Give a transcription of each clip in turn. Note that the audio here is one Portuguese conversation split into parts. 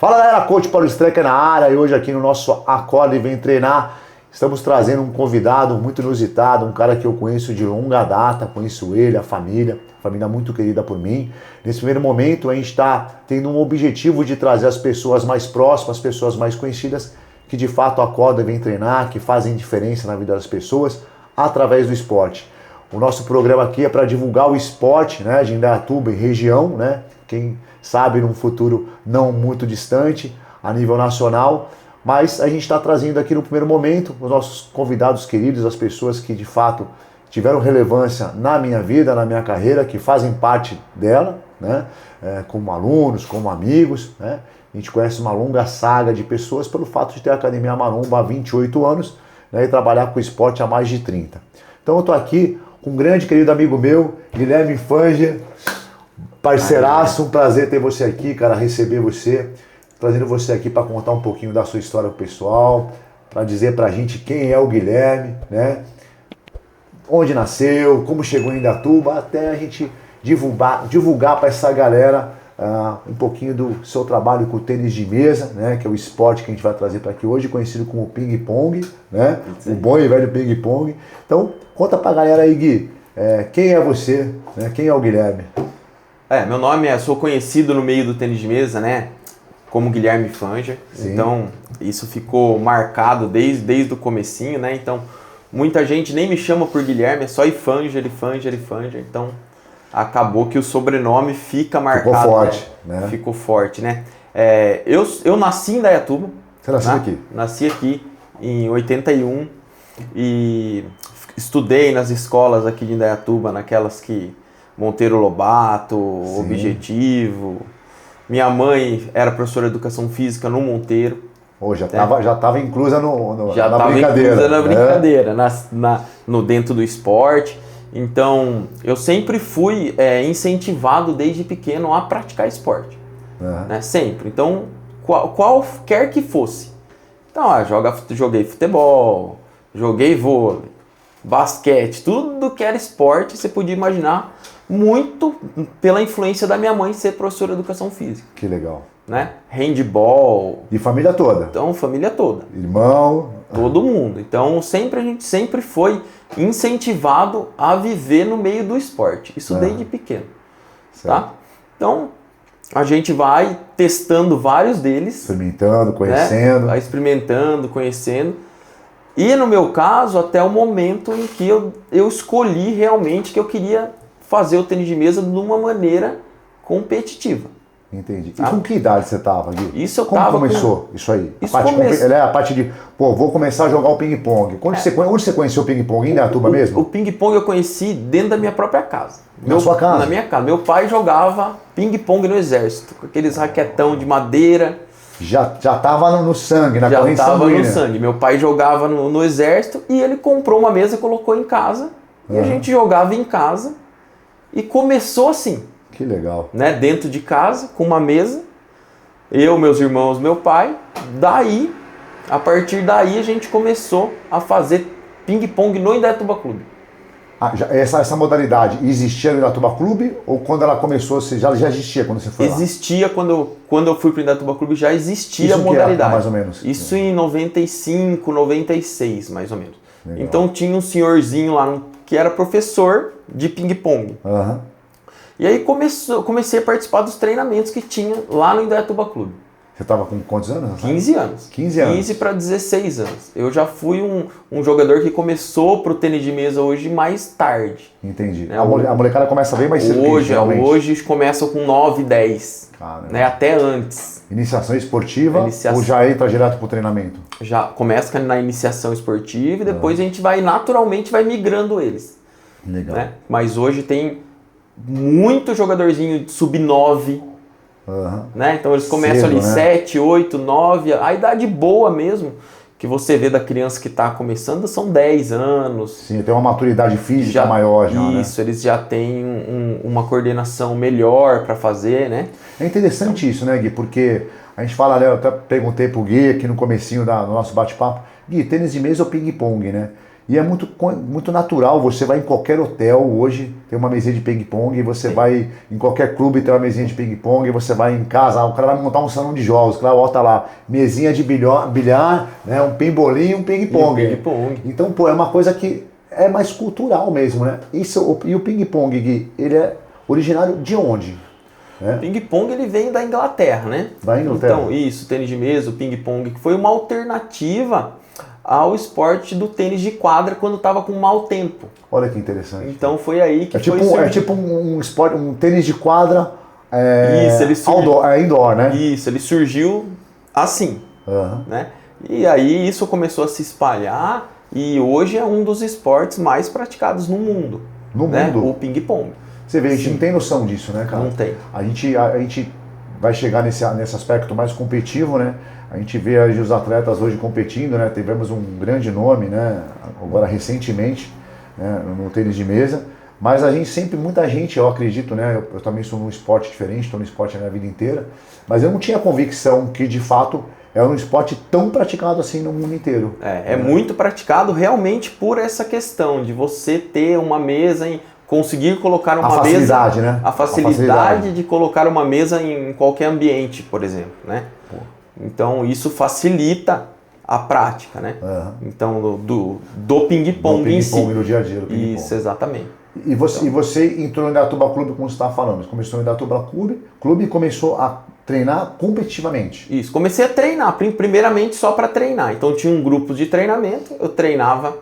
Fala galera, Coach Paulo Strecker na área e hoje aqui no nosso Acorda e Vem Treinar estamos trazendo um convidado muito inusitado, um cara que eu conheço de longa data, conheço ele, a família muito querida por mim. Nesse primeiro momento a gente está tendo um objetivo de trazer as pessoas mais próximas, as pessoas mais conhecidas que de fato acordam e vêm treinar, que fazem diferença na vida das pessoas através do esporte. O nosso programa aqui é para divulgar o esporte, né, de Indaiatuba e região, né? Quem sabe num futuro não muito distante, a nível nacional, mas a gente está trazendo aqui no primeiro momento os nossos convidados queridos, as pessoas que de fato tiveram relevância na minha vida, na minha carreira, que fazem parte dela, né? Como alunos, como amigos, né? A gente conhece uma longa saga de pessoas pelo fato de ter a Academia Maromba há 28 anos, né? E trabalhar com esporte há mais de 30. Então eu estou aqui com um grande querido amigo meu, Guilherme Fanger, parceiraço, um prazer ter você aqui, cara, receber você, trazendo você aqui para contar um pouquinho da sua história pessoal, para dizer pra gente quem é o Guilherme, né? Onde nasceu, como chegou em Indaiatuba, até a gente divulgar para essa galera um pouquinho do seu trabalho com o tênis de mesa, né? Que é o esporte que a gente vai trazer para aqui hoje, conhecido como ping-pong, né? O bom e velho ping-pong. Então, conta pra galera aí, Gui, quem é você, né? Quem é o Guilherme? Meu nome sou conhecido no meio do tênis de mesa, né, como Guilherme Fanger. Sim. Então, isso ficou marcado desde o comecinho, né, então, muita gente nem me chama por Guilherme, é só Fanger. Então, acabou que o sobrenome fica marcado. Ficou forte, né? Ficou forte, né. Eu nasci em Indaiatuba. Você nasceu aqui? Nasci aqui em 81 e estudei nas escolas aqui de Indaiatuba, naquelas que Monteiro Lobato, sim, Objetivo. Minha mãe era professora de Educação Física no Monteiro. Já estava inclusa na brincadeira. Inclusa na brincadeira, dentro do esporte. Então, eu sempre fui incentivado desde pequeno a praticar esporte. Né? Sempre. Então, qualquer que fosse. Então, joguei futebol, joguei vôlei, basquete, tudo que era esporte, você podia imaginar, muito pela influência da minha mãe ser professora de Educação Física. Que legal. Né? Handball. E família toda? Então, família toda. Irmão? Todo mundo. Então, a gente sempre foi incentivado a viver no meio do esporte. Isso desde pequeno. Tá? Então, a gente vai testando vários deles. Experimentando, conhecendo. Né? Vai experimentando, conhecendo. E no meu caso, até o momento em que eu escolhi realmente que eu queria fazer o tênis de mesa de uma maneira competitiva. Entendi. E com que idade você estava, Gui? Como começou isso aí? Isso a parte de, vou começar a jogar o ping-pong. Onde você conheceu o ping-pong? Em Indaiatuba mesmo? O ping-pong eu conheci dentro da minha própria casa. Na sua casa? Na minha casa. Meu pai jogava ping-pong no exército, com aqueles raquetão de madeira. Já estava no sangue, na corrente sanguínea. Já estava no sangue. Meu pai jogava no exército e ele comprou uma mesa e colocou em casa. E a gente jogava em casa e começou assim. Que legal. Né? Dentro de casa, com uma mesa. Eu, meus irmãos, meu pai. A partir daí a gente começou a fazer ping-pong no Indaiatuba Clube. Essa modalidade existia no Indaiatuba Clube ou quando ela começou, já existia quando você foi lá? Existia quando eu fui para o Indaiatuba Clube, já existia a modalidade. Mais ou menos? Isso em 95, 96, mais ou menos. Legal. Então tinha um senhorzinho lá que era professor de ping-pong. E aí comecei a participar dos treinamentos que tinha lá no Indaiatuba Clube. Você estava com quantos anos? 15 anos. 15 para 16 anos. Eu já fui um jogador que começou pro tênis de mesa hoje mais tarde. Entendi. Né? A molecada começa bem mais cedo. Hoje começa com 9, 10. Né? Até antes. Iniciação esportiva ou já entra direto pro treinamento? Já começa na iniciação esportiva e depois a gente naturalmente vai migrando eles. Legal. Né? Mas hoje tem muito jogadorzinho de sub-9. Né? Então eles começam cedo, ali 7, 8, 9, a idade boa mesmo, que você vê da criança que está começando são 10 anos. Sim, tem uma maturidade física maior já, isso, né? Eles já têm uma coordenação melhor para fazer, né? É interessante isso, né, Gui? Porque a gente fala, né, eu até perguntei pro Gui aqui no comecinho do nosso bate-papo, Gui, tênis de mesa ou ping-pong, né? E é muito natural, você vai em qualquer hotel hoje, tem uma mesinha de ping-pong, você vai em qualquer clube, tem uma mesinha de ping-pong, você vai em casa, o cara vai montar um salão de jogos, o cara bota lá, mesinha de bilhar, né, um pimbolim e um ping-pong. Então, pô, é uma coisa que é mais cultural mesmo, né? E o ping-pong, Gui, ele é originário de onde? O ping-pong ele vem da Inglaterra, né? Da Inglaterra. Então, isso, tênis de mesa, o ping-pong, que foi uma alternativa ao esporte do tênis de quadra quando estava com mau tempo. Olha que interessante. Então foi aí que é tipo um esporte, um tênis de quadra indoor, né? Isso, ele surgiu assim, né? E aí isso começou a se espalhar e hoje é um dos esportes mais praticados no mundo. No mundo? O ping-pong. Você vê, a gente não tem noção disso, né, cara? Não tem. A gente vai chegar nesse aspecto mais competitivo, né? A gente vê aí os atletas hoje competindo, né? Tivemos um grande nome, né? Agora recentemente, né? No tênis de mesa. Mas a gente sempre, muita gente, eu acredito, né? Eu também sou num esporte diferente, estou no esporte a minha vida inteira. Mas eu não tinha convicção que, de fato, é um esporte tão praticado assim no mundo inteiro. É muito praticado realmente por essa questão de você ter uma mesa em... Conseguir colocar uma mesa... Né? A facilidade de colocar uma mesa em qualquer ambiente, por exemplo, né? Então, isso facilita a prática, né? Então, do ping-pong em si. No dia a dia, do ping-pong. Isso, exatamente. E você entrou no Indaiatuba Clube, como você estava falando. Você começou no Indaiatuba Clube e começou a treinar competitivamente. Isso, comecei a treinar, primeiramente só para treinar. Então, tinha um grupo de treinamento, eu treinava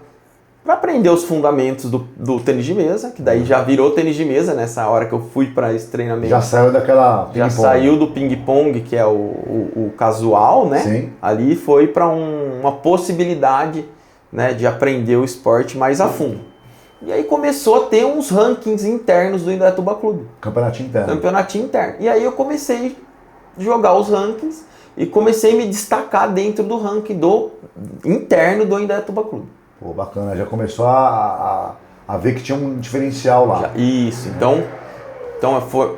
para aprender os fundamentos do tênis de mesa, que daí já virou tênis de mesa nessa hora que eu fui para esse treinamento. Já saiu daquela Já saiu do ping-pong, que é o casual, né? Sim. Ali foi para uma possibilidade, né, de aprender o esporte mais a fundo. E aí começou a ter uns rankings internos do Indaiatuba Clube. Campeonatinho interno. E aí eu comecei a jogar os rankings e comecei a me destacar dentro do ranking interno do Indaiatuba Clube. Pô, bacana, já começou a ver que tinha um diferencial lá. Isso, então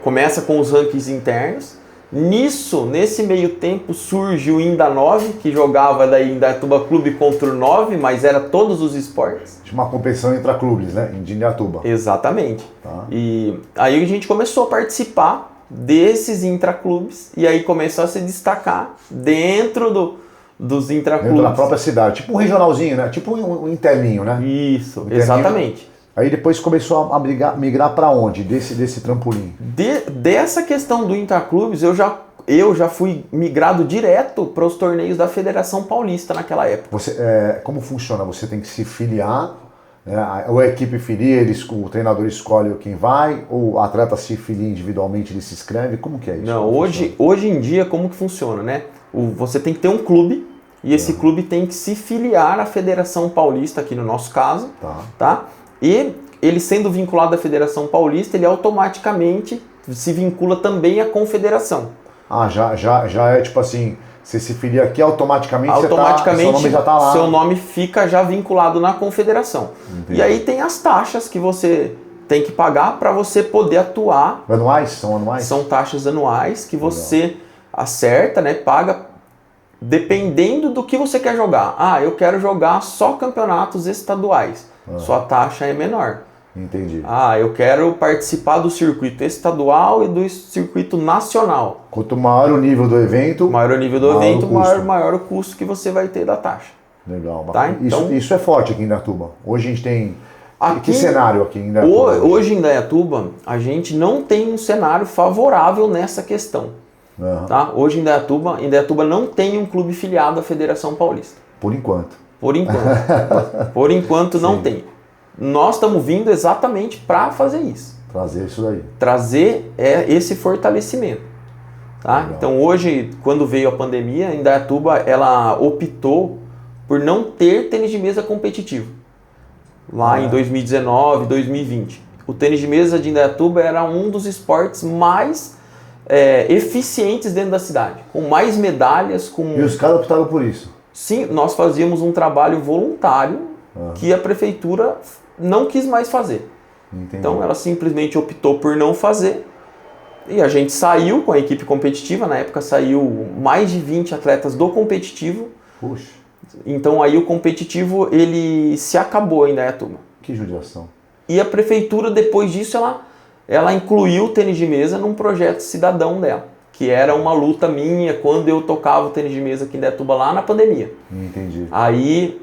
começa com os rankings internos. Nesse meio tempo surge o Inda 9, que jogava daí Indaiatuba Clube contra o 9, mas era todos os esportes. Tinha uma competição entre clubes, né, de Indaiatuba. Exatamente. Tá. E aí a gente começou a participar desses intraclubes e aí começou a se destacar dentro dos intraclubes. Dentro da própria cidade, tipo um regionalzinho, né? Tipo um interninho, né? Isso, interninho. Exatamente. Aí depois começou a migrar para onde? Desse trampolim? Dessa questão do intraclubes, eu já fui migrado direto para os torneios da Federação Paulista naquela época. Como funciona? Você tem que se filiar, né? Ou a equipe filia, o treinador escolhe quem vai, ou o atleta se filia individualmente, ele se inscreve, como que é isso? Não, hoje em dia, como que funciona, né? Você tem que ter um clube, e esse clube tem que se filiar à Federação Paulista, aqui no nosso caso, tá? E ele sendo vinculado à Federação Paulista, ele automaticamente se vincula também à Confederação. Ah, já é tipo assim, você se filia aqui, automaticamente seu nome já tá lá. Seu nome fica já vinculado na Confederação. Entendi. E aí tem as taxas que você tem que pagar para você poder atuar. Anuais? São anuais? São taxas anuais que você acerta, né? Paga dependendo do que você quer jogar. Ah, eu quero jogar só campeonatos estaduais. Sua taxa é menor. Entendi. Ah, eu quero participar do circuito estadual e do circuito nacional. Quanto maior o nível do evento, maior o custo que você vai ter da taxa. Legal. Tá? Então, isso é forte aqui em Indaiatuba. Hoje a gente tem... que cenário aqui em Indaiatuba? Hoje em Indaiatuba, a gente não tem um cenário favorável nessa questão. Tá? Hoje em Indaiatuba não tem um clube filiado à Federação Paulista. Por enquanto. Por enquanto não tem. Nós estamos vindo exatamente para fazer isso. Trazer isso daí. Trazer esse fortalecimento. Tá? Então hoje, quando veio a pandemia, a Indaiatuba ela optou por não ter tênis de mesa competitivo. Lá em 2019, 2020. O tênis de mesa de Indaiatuba era um dos esportes mais eficientes dentro da cidade. Com mais medalhas. E os caras optaram por isso? Sim, nós fazíamos um trabalho voluntário que a prefeitura não quis mais fazer. Entendi. Então ela simplesmente optou por não fazer e a gente saiu com a equipe competitiva. Na época saiu mais de 20 atletas do competitivo. Puxa. Então aí o competitivo, ele se acabou em Indaiatuba. Que judiação. E a prefeitura, depois disso, ela incluiu o tênis de mesa num projeto cidadão dela, que era uma luta minha quando eu tocava o tênis de mesa aqui em Indaiatuba lá na pandemia. Entendi. Aí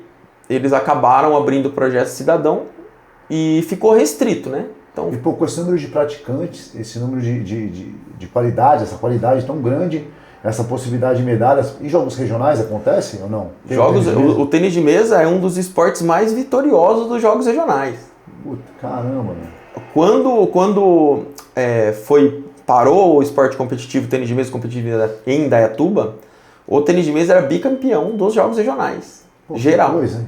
eles acabaram abrindo o projeto cidadão e ficou restrito, né? Então, E pô, com esse número de praticantes, esse número de qualidade, essa qualidade tão grande, essa possibilidade de medalhas, e jogos regionais acontece ou não? o tênis de mesa é um dos esportes mais vitoriosos dos jogos regionais. Puta, caramba, né? Quando parou o esporte competitivo, o tênis de mesa competitivo em Indaiatuba, o tênis de mesa era bicampeão dos jogos regionais. Pô, geral. Que coisa, hein?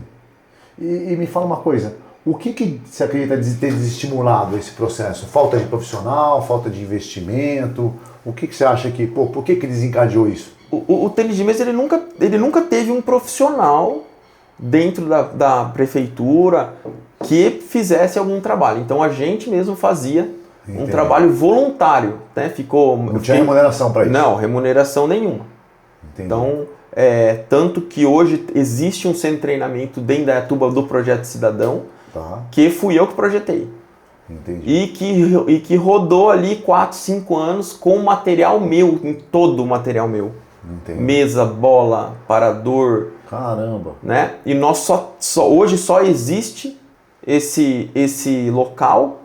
E me fala uma coisa, o que você acredita de ter desestimulado esse processo? Falta de profissional, falta de investimento? O que você acha que, por que desencadeou isso? O tênis de mesa ele nunca teve um profissional dentro da prefeitura que fizesse algum trabalho. Então a gente mesmo fazia um trabalho voluntário, né? Não tinha remuneração para isso? Não, remuneração nenhuma. Entendi. Então, tanto que hoje existe um centro de treinamento dentro da Indaiatuba do Projeto Cidadão, que fui eu que projetei. Entendi. E que rodou ali 4, 5 anos com material meu, em todo o material meu. Entendi. Mesa, bola, parador. Caramba. Né? E nós hoje só existe esse local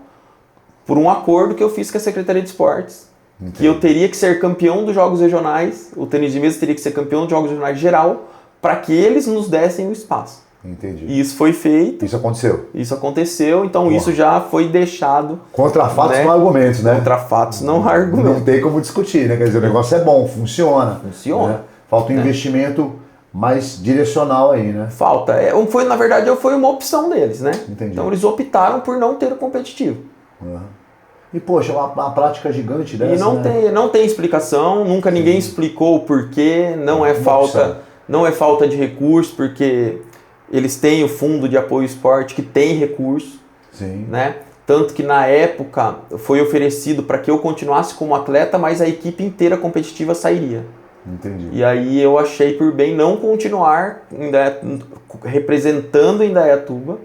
por um acordo que eu fiz com a Secretaria de Esportes. Entendi. Que eu teria que ser campeão dos Jogos Regionais, o tênis de mesa teria que ser campeão dos Jogos Regionais geral, para que eles nos dessem o espaço. Entendi. E isso foi feito. Isso aconteceu? Isso aconteceu, então isso já foi deixado. Contra fatos, né? não há argumentos, né? Contra fatos não há argumentos. Não tem como discutir, né? Quer dizer, o negócio é bom, funciona. Funciona. Né? Falta um investimento mais direcional aí, né? Falta. Na verdade, foi uma opção deles, né? Entendi. Então eles optaram por não ter o competitivo. Uhum. E, poxa, uma prática gigante dessa, E não tem explicação, nunca ninguém explicou o porquê, não é falta de recurso, porque eles têm o Fundo de Apoio ao Esporte, que tem recurso. Sim. Né? Tanto que na época foi oferecido para que eu continuasse como atleta, mas a equipe inteira competitiva sairia. Entendi. E aí eu achei por bem não continuar representando Indaiatuba,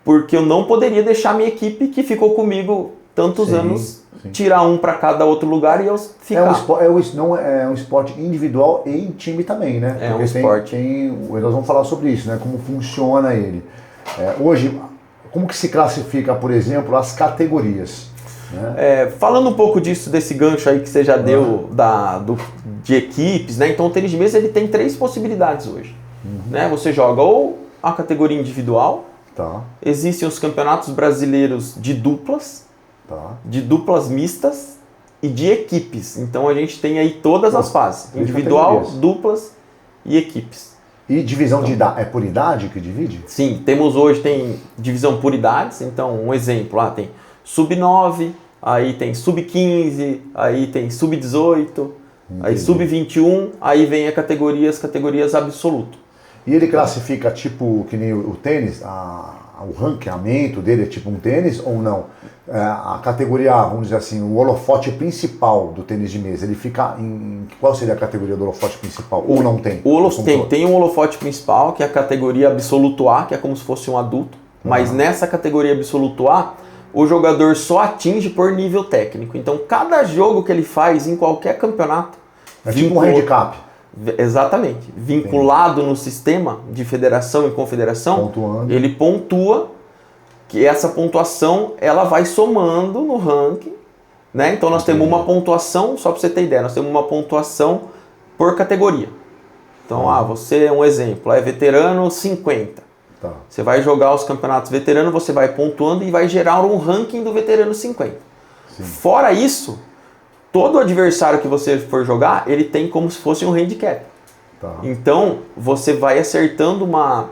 porque eu não poderia deixar minha equipe que ficou comigo tantos anos tirar um para cada outro lugar e eu ficar. É um esporte individual e em time também, né? É um esporte. Nós vamos falar sobre isso, né? Como funciona ele. Hoje, como que se classifica, por exemplo, as categorias? Né? Falando um pouco desse gancho aí que você já deu de equipes, né? Então o tênis de mesa ele tem 3 possibilidades hoje. Né? Você joga ou a categoria individual, existem os campeonatos brasileiros de duplas, de duplas mistas e de equipes. Então a gente tem aí todas as fases, individual, duplas e equipes. E divisão de idade, é por idade que divide? Sim, tem divisão por idades, então um exemplo, tem sub-9, aí tem sub-15, aí tem sub-18, aí sub-21, aí vem as categorias absoluto. E ele classifica tipo que nem o tênis, o ranqueamento dele é tipo um tênis ou não? A categoria, vamos dizer assim, o holofote principal do tênis de mesa, ele fica em qual seria a categoria do holofote principal? Ou não tem? Tem um holofote principal, que é a categoria absoluto A, que é como se fosse um adulto, mas nessa categoria absoluto A, o jogador só atinge por nível técnico. Então cada jogo que ele faz em qualquer campeonato... É tipo um handicap. Exatamente. Vinculado no sistema de federação e confederação, ele pontua, que essa pontuação ela vai somando no ranking, né? Então nós temos uma pontuação, só para você ter ideia, nós temos uma pontuação por categoria. Então, você é um exemplo, é veterano 50. Você vai jogar os campeonatos veteranos, você vai pontuando e vai gerar um ranking do veterano 50. Fora isso, todo adversário que você for jogar, ele tem como se fosse um handicap. Então, você vai acertando uma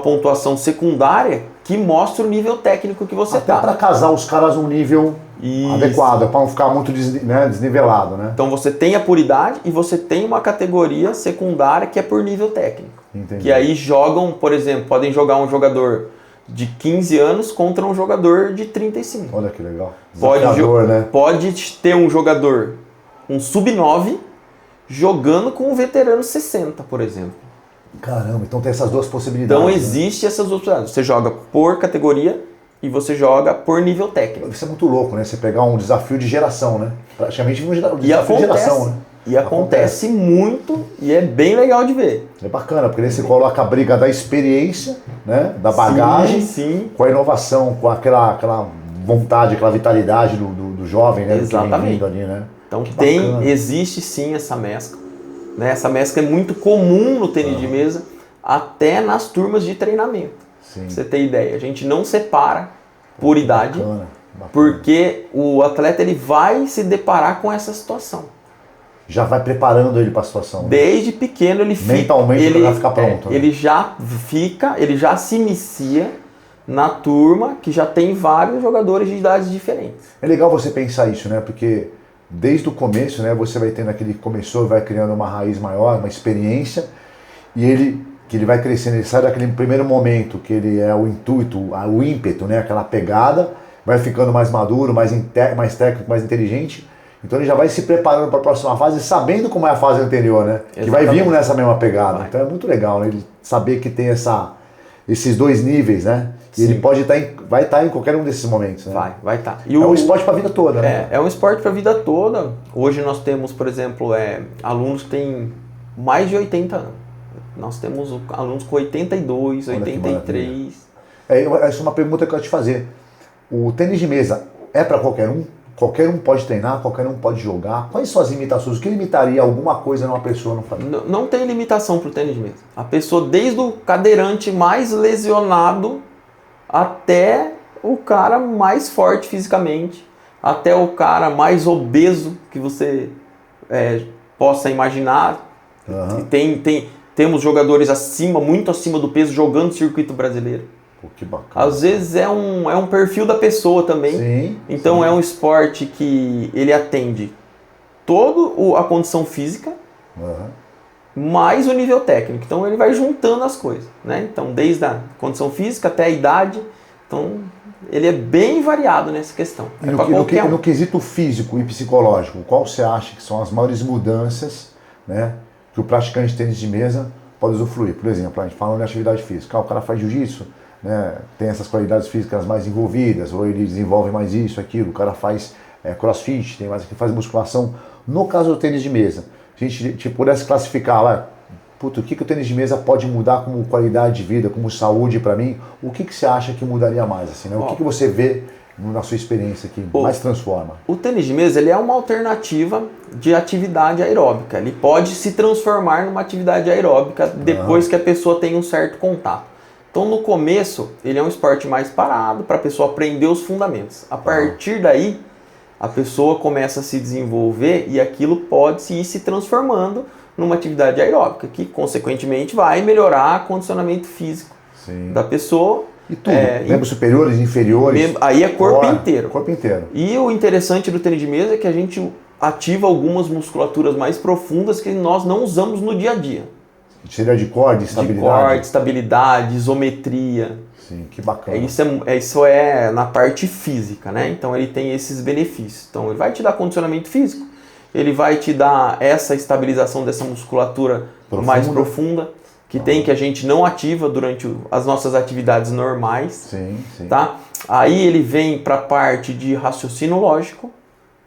pontuação secundária que mostra o nível técnico que você está. Até para casar os caras um nível adequado, para não ficar muito desnivelado, né? Então, você tem a por idade e você tem uma categoria secundária que é por nível técnico. Entendi. Que aí jogam, por exemplo, podem jogar um jogador de 15 anos contra um jogador de 35. Olha que legal. Pode ter um jogador, um sub-9, jogando com um veterano 60, por exemplo. Caramba, então tem essas duas possibilidades. Então existe essas duas possibilidades. Você joga por categoria e você joga por nível técnico. Isso é muito louco, né? Você pegar um desafio de geração, né? Praticamente um desafio E acontece, de geração, né? E acontece muito e é bem legal de ver. É bacana, porque aí você coloca a briga da experiência, né? Da bagagem, sim. Com a inovação, com aquela vontade, aquela vitalidade do jovem, né? Exatamente. Ali, né? Então existe sim essa mescla. Né? Essa mescla é muito comum no tênis de mesa, até nas turmas de treinamento. Sim. Pra você ter ideia, a gente não separa por idade, bacana. porque o atleta ele vai se deparar com essa situação. Já vai preparando ele para a situação. Né? Desde pequeno ele fica... Mentalmente ele vai ficar pronto. Né? Ele já se inicia na turma que já tem vários jogadores de idades diferentes. É legal você pensar isso, né? Porque desde o começo, né? Você vai tendo aquele que começou, vai criando uma raiz maior, uma experiência, e ele vai crescendo, ele sai daquele primeiro momento que ele é o intuito, o ímpeto, né? Aquela pegada, vai ficando mais maduro, mais técnico, mais inteligente. Então ele já vai se preparando para a próxima fase, sabendo como é a fase anterior, né? Exatamente. Que vai vir nessa mesma pegada. Então é muito legal, né? Ele saber que tem esses dois níveis, né? E ele vai estar em qualquer um desses momentos, né? Vai estar. É um esporte para a vida toda, né? É um esporte para a vida toda. Hoje nós temos, por exemplo, alunos que têm mais de 80 anos. Nós temos alunos com 82, olha 83. Essa é uma pergunta que eu ia te fazer. O tênis de mesa é para qualquer um? Qualquer um pode treinar, qualquer um pode jogar. Quais são as limitações? O que limitaria alguma coisa numa pessoa não fazer? Não tem limitação para o tênis de mesa. A pessoa, desde o cadeirante mais lesionado até o cara mais forte fisicamente, até o cara mais obeso que você possa imaginar. Uhum. Temos jogadores muito acima do peso jogando circuito brasileiro. Pô, que bacana. Às vezes é um perfil da pessoa também. Sim, então é um esporte que ele atende toda a condição física, mais o nível técnico. Então ele vai juntando as coisas, né? Então desde a condição física até a idade, então ele é bem variado nessa questão. No quesito físico e psicológico, qual você acha que são as maiores mudanças, né, que o praticante de tênis de mesa pode usufruir? Por exemplo, a gente fala de atividade física, o cara faz jiu-jitsu, né, tem essas qualidades físicas mais envolvidas, ou ele desenvolve mais isso, aquilo, o cara faz crossfit, tem mais que faz musculação. No caso do tênis de mesa, a gente pudesse classificar, o que o tênis de mesa pode mudar como qualidade de vida, como saúde para mim, o que você acha que mudaria mais? Assim, né? O que você vê na sua experiência que mais transforma? O tênis de mesa ele é uma alternativa de atividade aeróbica. Ele pode se transformar numa atividade aeróbica depois que a pessoa tem um certo contato. Então, no começo, ele é um esporte mais parado para a pessoa aprender os fundamentos. A partir daí, a pessoa começa a se desenvolver e aquilo pode ir se transformando numa atividade aeróbica, que, consequentemente, vai melhorar o condicionamento físico da pessoa. E tudo, membros superiores, inferiores. Aí é corpo inteiro. Corpo inteiro. E o interessante do tênis de mesa é que a gente ativa algumas musculaturas mais profundas que nós não usamos no dia a dia. Seria de corda, estabilidade? Estabilidade, isometria. Sim, que bacana. Isso é na parte física, né? Então ele tem esses benefícios. Então ele vai te dar condicionamento físico, ele vai te dar essa estabilização dessa musculatura mais profunda, que a gente não ativa durante as nossas atividades normais. Sim. Tá? Aí ele vem para a parte de raciocínio lógico,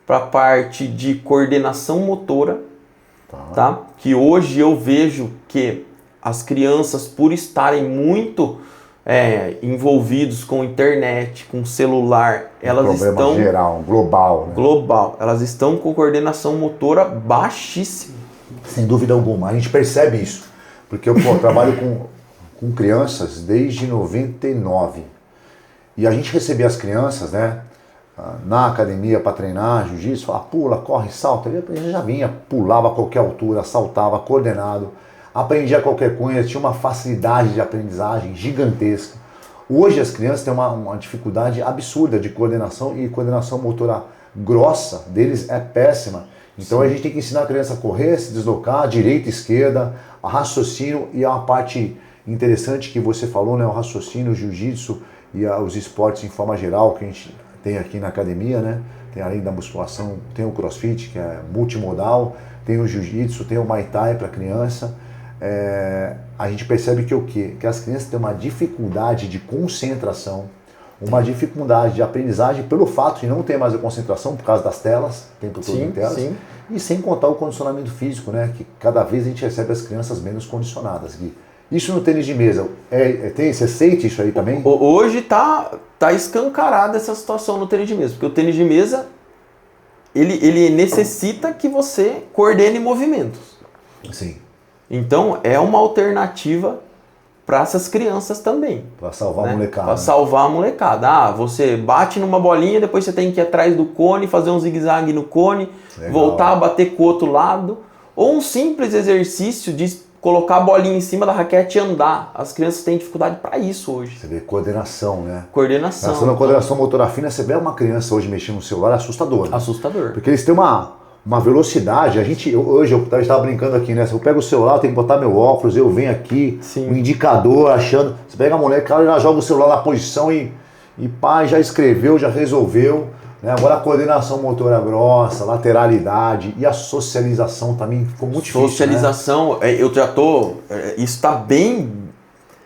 para a parte de coordenação motora, tá? Que hoje eu vejo que as crianças, por estarem muito envolvidos com internet, com celular, elas estão... geral, global. Né? Global. Elas estão com coordenação motora baixíssima. Sem dúvida alguma. A gente percebe isso. Porque eu trabalho com crianças desde 99. E a gente recebia as crianças, né, na academia para treinar jiu-jitsu, falava, pula, corre, salta. Ele já vinha, pulava a qualquer altura, saltava, coordenado, aprendia qualquer coisa, tinha uma facilidade de aprendizagem gigantesca. Hoje as crianças têm uma dificuldade absurda de coordenação e coordenação motora grossa deles é péssima. Então a gente tem que ensinar a criança a correr, se deslocar, direita, esquerda, a raciocínio, e é uma parte interessante que você falou, né? O raciocínio, o jiu-jitsu e os esportes em forma geral que a gente tem aqui na academia, né? Tem, além da musculação, tem o crossfit, que é multimodal, tem o jiu-jitsu, tem o muay thai para criança. a gente percebe que o quê? Que as crianças têm uma dificuldade de concentração, uma dificuldade de aprendizagem pelo fato de não ter mais a concentração por causa das telas, tempo todo em telas, e sem contar o condicionamento físico, né? Que cada vez a gente recebe as crianças menos condicionadas, Gui. Isso no tênis de mesa, você sente isso aí também? Hoje tá escancarada essa situação no tênis de mesa, porque o tênis de mesa, ele necessita que você coordene movimentos. Sim. Então, é uma alternativa para essas crianças também. Para salvar a molecada. Para salvar a molecada. Você bate numa bolinha, depois você tem que ir atrás do cone, fazer um zigue-zague no cone, legal, voltar a bater com o outro lado. Ou um simples exercício de colocar a bolinha em cima da raquete e andar. As crianças têm dificuldade para isso hoje. Você vê coordenação, né? Coordenação. Na coordenação motora fina, você vê uma criança hoje mexendo no celular, é assustador. Né? Assustador. Porque eles têm uma velocidade. Hoje eu estava brincando aqui, né? Eu pego o celular, eu tenho que botar meu óculos, eu venho aqui, um indicador, achando. Você pega a molecada, ela joga o celular na posição e pá, já escreveu, já resolveu. Né? Agora a coordenação motora grossa, lateralidade e a socialização também ficou muito difícil. Socialização, né? Eu já tô. Isso está bem.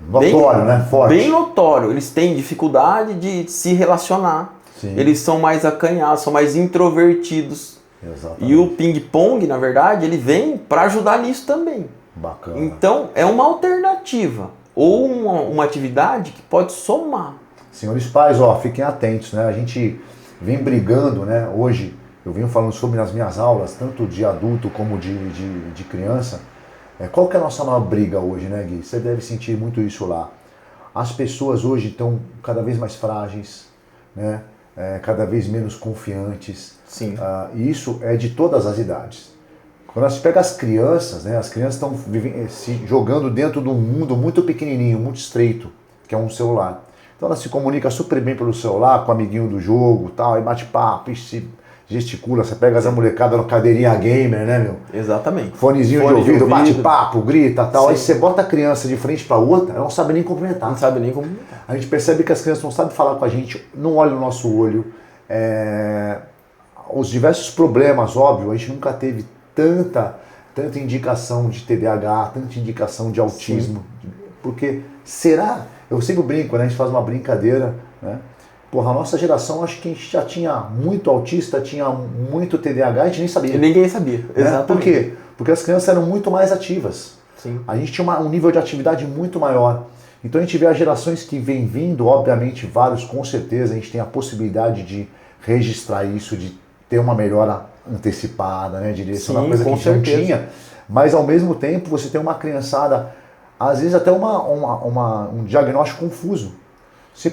Notório, né? Forte. Bem notório. Eles têm dificuldade de se relacionar. Sim. Eles são mais acanhados, são mais introvertidos. Exatamente. E o ping-pong, na verdade, ele vem para ajudar nisso também. Bacana. Então, é uma alternativa ou uma atividade que pode somar. Senhores pais, fiquem atentos, né? A gente vem brigando, né? Hoje, eu venho falando sobre nas minhas aulas, tanto de adulto como de criança. Qual que é a nossa maior briga hoje, né, Gui? Você deve sentir muito isso lá. As pessoas hoje estão cada vez mais frágeis, né? Cada vez menos confiantes. Sim. E isso é de todas as idades. Quando você pega as crianças, né? As crianças estão se jogando dentro de um mundo muito pequenininho, muito estreito, que é um celular. Então ela se comunica super bem pelo celular, com o amiguinho do jogo, tal, aí bate papo, se gesticula, você pega essa molecada na cadeirinha gamer, né, meu? Exatamente. Fonezinho de ouvido, bate papo, grita, tal. Sim. Aí você bota a criança de frente para outra, ela não sabe nem cumprimentar. Não sabe nem cumprimentar. A gente percebe que as crianças não sabem falar com a gente, não olham no nosso olho. Os diversos problemas, óbvio, a gente nunca teve tanta indicação de TDAH, tanta indicação de autismo. Sim. Porque será? Eu sempre brinco, né? A gente faz uma brincadeira, né? Porra, a nossa geração, acho que a gente já tinha muito autista, tinha muito TDAH, a gente nem sabia. Ninguém sabia, exatamente. Por quê? Porque as crianças eram muito mais ativas. Sim. A gente tinha um nível de atividade muito maior. Então a gente vê as gerações que vêm vindo, obviamente vários, com certeza, a gente tem a possibilidade de registrar isso, de ter uma melhora antecipada, né? De direção, uma coisa que a gente não tinha. Mas ao mesmo tempo você tem uma criançada, às vezes até um diagnóstico confuso.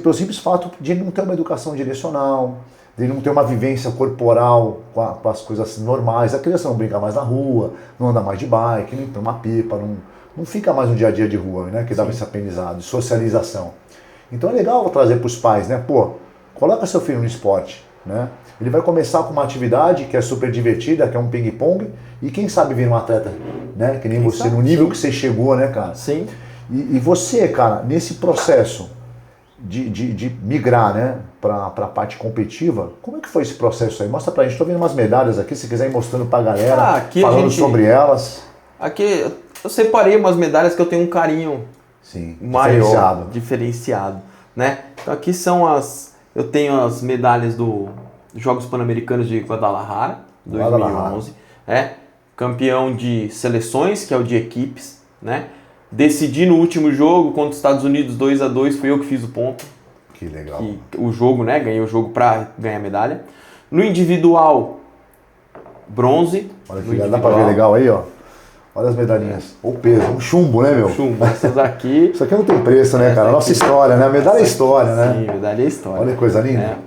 Pelo simples fato de ele não ter uma educação direcional, de ele não ter uma vivência corporal com as coisas normais. A criança não brinca mais na rua, não anda mais de bike, não toma pipa, não fica mais no dia a dia de rua, né? Que dava esse aprendizado, de socialização. Então é legal trazer para os pais, né? Pô, coloca seu filho no esporte, né? Ele vai começar com uma atividade que é super divertida, que é um ping-pong, e quem sabe vir um atleta, né? Que nem quem você, sabe, no nível que você chegou, né, cara? Sim. E você, cara, nesse processo de migrar, né, para a parte competitiva, como é que foi esse processo aí? Mostra pra gente, tô vendo umas medalhas aqui, se quiser ir mostrando pra galera, falando sobre elas. Aqui eu separei umas medalhas que eu tenho um carinho maior, diferenciado, né? Então aqui são eu tenho as medalhas dos Jogos Pan-Americanos de Guadalajara, 2011, campeão de seleções, que é o de equipes, né? Decidi no último jogo contra os Estados Unidos 2-2, fui eu que fiz o ponto. Que legal. O jogo, né? Ganhei o jogo para ganhar a medalha. No individual, bronze. Olha que dá pra ver legal aí, ó. Olha as medalhinhas. O peso, um chumbo, né, meu? Chumbo. Essas aqui. Isso aqui não tem preço, né, cara? Nossa história, né? A medalha é história, né? Sim, medalha é história. Olha que coisa linda.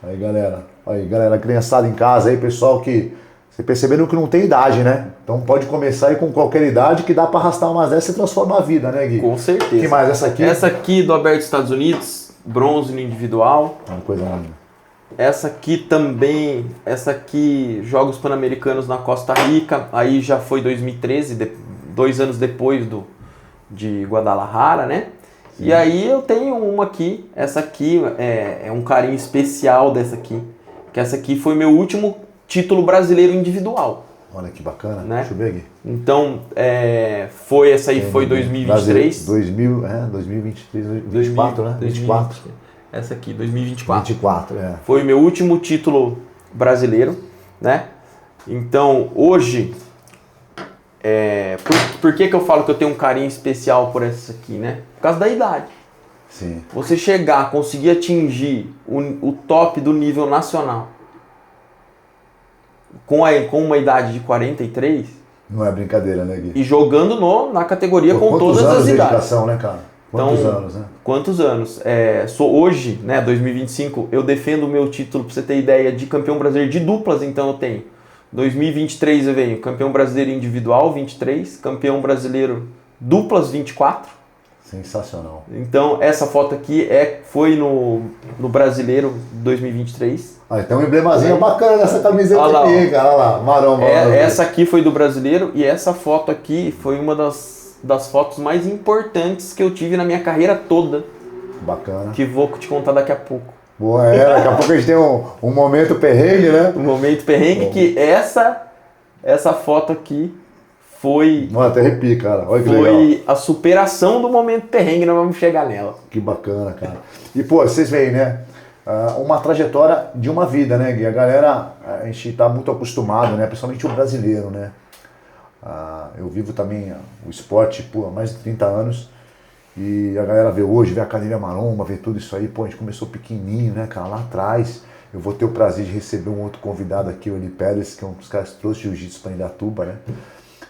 Aí, galera, criançada em casa aí, pessoal que... Você percebendo que não tem idade, né? Então pode começar aí com qualquer idade que dá para arrastar umas dessas e transformar a vida, né, Gui? Com certeza. O que mais? Essa aqui? Essa aqui do Aberto dos Estados Unidos, bronze no individual. Uma coisa linda. Essa aqui também, Jogos Pan-Americanos na Costa Rica, aí já foi 2013, 2 anos depois de Guadalajara, né? Sim. E aí eu tenho uma aqui, essa aqui é um carinho especial dessa aqui, que essa aqui foi meu último título brasileiro individual. Olha que bacana, né? Deixa eu ver aqui. Então, essa aí foi 2023. 2023, 2024, né? 24. Essa aqui, 2024. 24, Foi o meu último título brasileiro, né? Então, hoje, por que eu falo que eu tenho um carinho especial por essa aqui, né? Por causa da idade. Sim. Você chegar, conseguir atingir o top do nível nacional com uma idade de 43... Não é brincadeira, né, Gui? E jogando na categoria com todas as idades. Quantos anos de dedicação, né, cara? Quantos anos, né? Quantos anos? Hoje, né, 2025, eu defendo o meu título, pra você ter ideia, de campeão brasileiro de duplas, então eu tenho. 2023 eu venho campeão brasileiro individual, 23, campeão brasileiro duplas, 24. Sensacional. Então, essa foto aqui foi no Brasileiro 2023. Tem um emblemazinho bacana nessa camiseta aqui, cara. Olha lá, maromba. Essa aqui foi do Brasileiro e essa foto aqui foi uma das fotos mais importantes que eu tive na minha carreira toda. Bacana. Que vou te contar daqui a pouco. Boa, daqui a pouco a gente tem um momento perrengue, né? Um momento perrengue que essa foto aqui foi... Mano, até arrepia, cara. Olha que legal. Foi a superação do momento perrengue, nós vamos chegar nela. Que bacana, cara. E, pô, vocês veem, né? Uma trajetória de uma vida, né, Gui? A galera, a gente tá muito acostumado, né? Principalmente o brasileiro, né? Eu vivo também o esporte, pô, há mais de 30 anos. E a galera vê hoje, vê a Academia Maromba, vê tudo isso aí. Pô, a gente começou pequenininho, né, cara? Lá atrás. Eu vou ter o prazer de receber um outro convidado aqui, o Eli Pérez, que é um dos caras que trouxe jiu-jitsu pra Indaiatuba, né?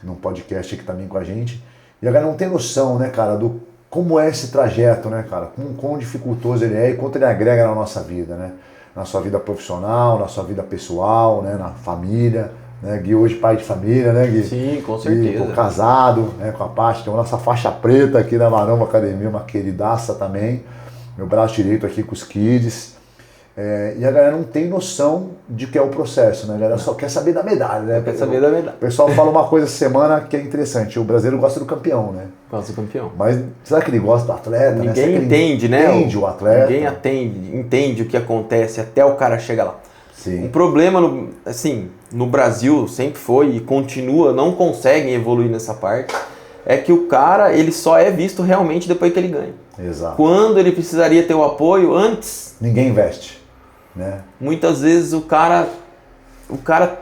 Num podcast aqui também com a gente. E a galera não tem noção, né, cara, do como é esse trajeto, né, cara? Quão dificultoso ele é e quanto ele agrega na nossa vida, né? Na sua vida profissional, na sua vida pessoal, né? Na família, né? Gui hoje pai de família, né, Gui? Sim, com certeza. E, casado, né, com a parte, tem a nossa faixa preta aqui da Maromba Academia, uma queridaça também. Meu braço direito aqui com os kids. E a galera não tem noção de que é o processo, né? A galera só quer saber da medalha, né? Quer saber da medalha. O pessoal fala uma coisa essa semana que é interessante. O brasileiro gosta do campeão, né? Gosta do campeão. Mas será que ele gosta do atleta? Ninguém entende, né? Entende o atleta. Ninguém entende o que acontece até o cara chegar lá. Sim. Um problema, no Brasil sempre foi e continua, não conseguem evoluir nessa parte, é que o cara, ele só é visto realmente depois que ele ganha. Exato. Quando ele precisaria ter o apoio, antes... Ninguém investe. Né? Muitas vezes o cara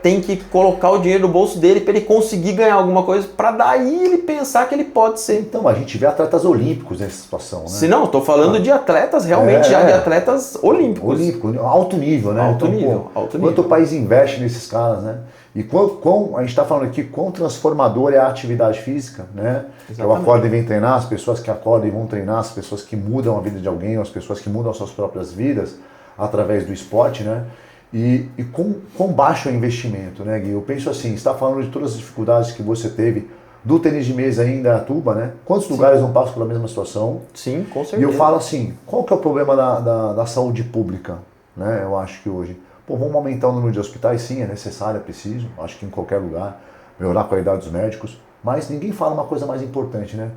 tem que colocar o dinheiro no bolso dele para ele conseguir ganhar alguma coisa, para daí ele pensar que ele pode ser. Então, a gente vê atletas olímpicos nessa situação, né? Se não, estou falando de atletas realmente já de atletas olímpicos. Olímpico, alto nível, né? Alto então, nível. Quanto o país investe nesses caras, né? E a gente está falando aqui quão transformador é a atividade física, né? Exatamente. Eu acordo e venho treinar, as pessoas que acordam e vão treinar, as pessoas que mudam a vida de alguém, as pessoas que mudam as suas próprias vidas através do esporte, né? E com baixo investimento, né, Gui? Eu penso assim, você está falando de todas as dificuldades que você teve do tênis de mesa ainda em Indaiatuba, né? Quantos lugares não passam pela mesma situação? Sim, com certeza. E eu falo assim, qual que é o problema da saúde pública, né? Eu acho que hoje, vamos aumentar o número de hospitais, sim, é necessário, é preciso, acho que em qualquer lugar, melhorar a qualidade dos médicos, mas ninguém fala uma coisa mais importante, né?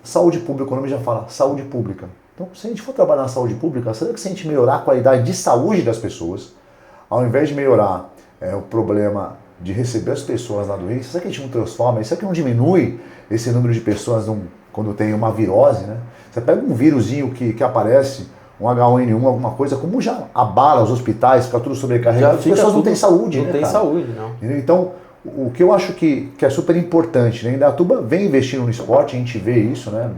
Saúde pública, o nome já fala, saúde pública. Então, se a gente for trabalhar na saúde pública, será que se a gente melhorar a qualidade de saúde das pessoas, ao invés de melhorar o problema de receber as pessoas na doença, será que a gente não transforma? Será que não diminui esse número de pessoas quando tem uma virose, né? Você pega um vírusinho que aparece, um H1N1, alguma coisa, como já abala os hospitais, fica tudo sobrecarregado, as pessoas não têm saúde, né, Não tem saúde, não. Então, o que eu acho que é super importante, né? Indaiatuba vem investindo no esporte, a gente vê isso, né?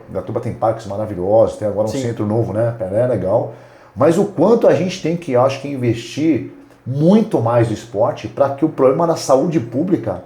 Indaiatuba tem parques maravilhosos, tem agora um centro novo, né? É legal. Mas o quanto a gente tem que, acho que, investir muito mais no esporte para que o problema da saúde pública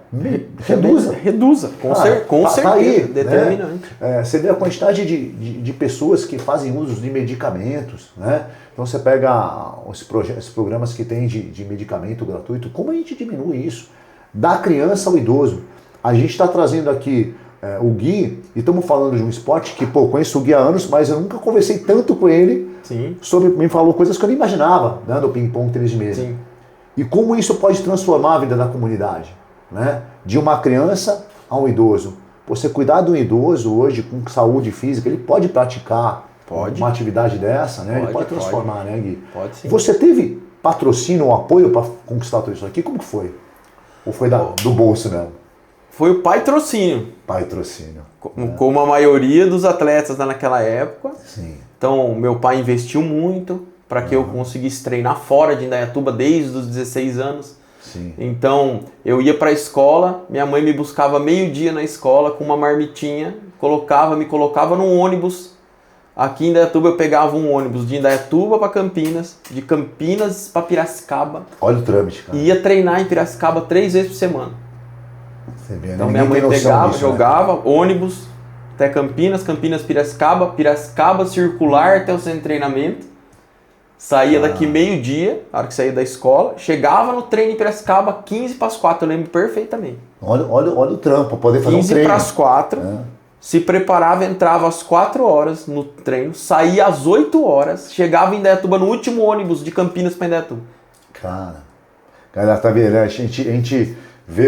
reduza. Reduza, com certeza, aí, determinante. Né? Você vê a quantidade de pessoas que fazem uso de medicamentos, né? Então você pega esses programas que tem de medicamento gratuito, como a gente diminui isso? Da criança ao idoso. A gente está trazendo aqui o Gui, e estamos falando de um esporte que, conheço o Gui há anos, mas eu nunca conversei tanto com ele. Sim. Me falou coisas que eu nem imaginava, né, do ping-pong, tênis de mesa. Sim. E como isso pode transformar a vida da comunidade, né? De uma criança a um idoso. Você cuidar de um idoso hoje com saúde física, ele pode praticar uma atividade dessa, né? Ele pode transformar, né, Gui? Pode sim. Você teve patrocínio ou apoio para conquistar tudo isso aqui? Como que foi? Ou foi do bolso mesmo? Foi o patrocínio. Patrocínio. Como a maioria dos atletas naquela época. Sim. Então, meu pai investiu muito para que eu conseguisse treinar fora de Indaiatuba desde os 16 anos. Sim. Então, eu ia para a escola, minha mãe me buscava meio-dia na escola com uma marmitinha, me colocava num ônibus. Aqui em Indaiatuba eu pegava um ônibus de Indaiatuba para Campinas, de Campinas para Piracicaba. Olha o trâmite, cara. E ia treinar em Piracicaba 3 vezes por semana. Você vê, Então minha mãe pegava, jogava ônibus até Campinas, Piracicaba circular até o centro de treinamento. Saía daqui meio-dia, na hora que saía da escola, chegava no treino em Piracicaba 15 para as 4, eu lembro perfeitamente. Olha o trampo, poder fazer um treino. 15 para as 4, se preparava, entrava às 4 horas no treino, saía às 8 horas, chegava em Indaiatuba no último ônibus de Campinas para Indaiatuba. Cara, tá vendo? A gente vê